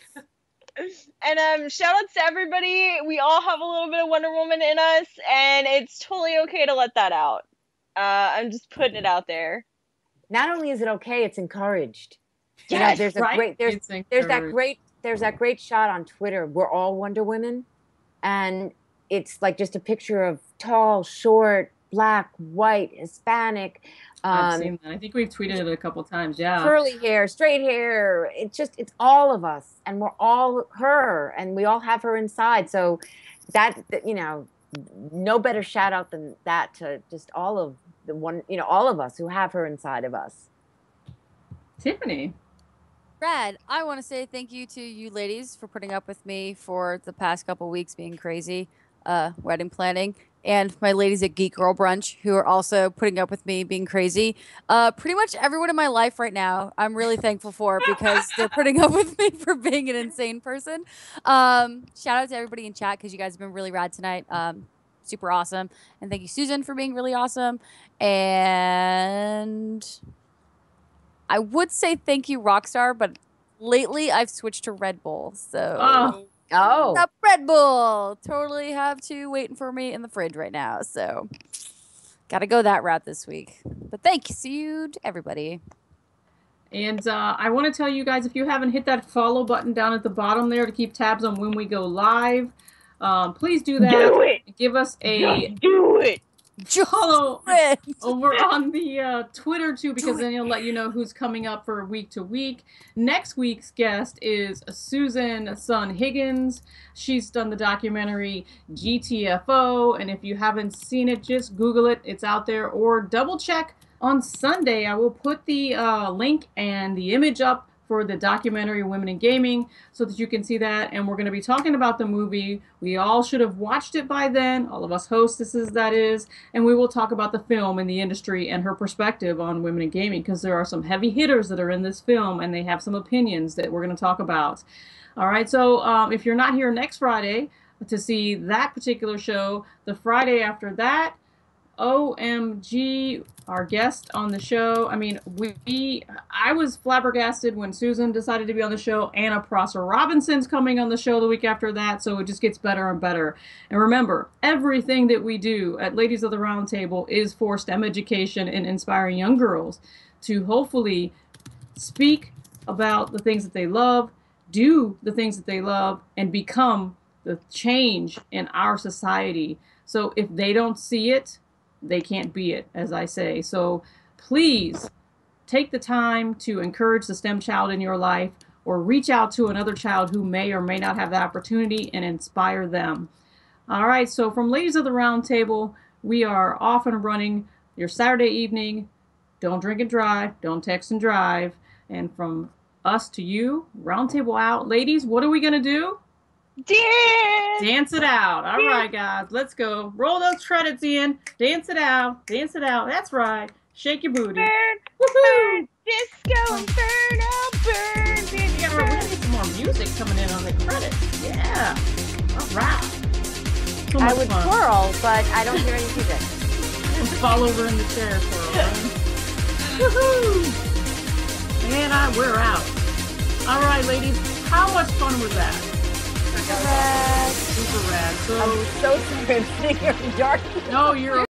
And shout outs to everybody. We all have a little bit of Wonder Woman in us, and it's totally okay to let that out. I'm just putting it out there. Not only is it okay, it's encouraged. Yes, you know, there's a right? great there's that great shot on Twitter. We're all Wonder Women, and it's like just a picture of tall, short, black, white, Hispanic. I've seen that. I think we've tweeted it a couple times. Yeah. Curly hair, straight hair. It's all of us, and we're all her, and we all have her inside. So that, you know, no better shout out than that to just all of the one, you know, all of us who have her inside of us. Tiffany. Brad, I want to say thank you to you ladies for putting up with me for the past couple weeks being crazy, wedding planning, and my ladies at Geek Girl Brunch who are also putting up with me being crazy. Pretty much everyone in my life right now, I'm really thankful for because they're putting up with me for being an insane person. Shout out to everybody in chat because you guys have been really rad tonight. Super awesome. And thank you, Susan, for being really awesome. And I would say thank you, Rockstar, but lately I've switched to Red Bull. So the Red Bull totally have to waiting for me in the fridge right now. So got to go that route this week. But thank you to everybody. And I want to tell you guys, if you haven't hit that follow button down at the bottom there to keep tabs on when we go live, please do that. Do it. Give us a Do it. follow over on the Twitter too, because then it'll let you know who's coming up for week to week. Next week's guest is Susan Sun Higgins. She's done the documentary GTFO, and if you haven't seen it, just Google it. It's out there, or double check on Sunday. I will put the link and the image up for the documentary Women in Gaming so that you can see that. And we're going to be talking about the movie. We all should have watched it by then, all of us hostesses, that is. And we will talk about the film and the industry and her perspective on women in gaming, because there are some heavy hitters that are in this film and they have some opinions that we're going to talk about. All right, so if you're not here next Friday to see that particular show, the Friday after that, OMG, our guest on the show. I mean, I was flabbergasted when Susan decided to be on the show. Anna Prosser Robinson's coming on the show the week after that, so it just gets better and better. And remember, everything that we do at Ladies of the Round Table is for STEM education and inspiring young girls to hopefully speak about the things that they love, do the things that they love, and become the change in our society. So if they don't see it, they can't be it, as I say. So please take the time to encourage the STEM child in your life, or reach out to another child who may or may not have the opportunity and inspire them. All right, so from Ladies of the Round Table, we are off and running your Saturday evening. Don't drink and drive, don't text and drive. And from us to you, Round Table out. Ladies, what are we going to do? Dance it out. All right, guys, let's go. Roll those credits in. Dance it out. Dance it out. That's right. Shake your booty. Burn, disco, inferno, burn. We need some more music coming in on the credits. Yeah. All right. So I much would fun. twirl, but I don't hear any music. Fall over in the chair for a while. Woohoo! And we're out. All right, ladies. How much fun was that? Super rad. Super rad. So, I'm so scared sitting here in the dark. no, you're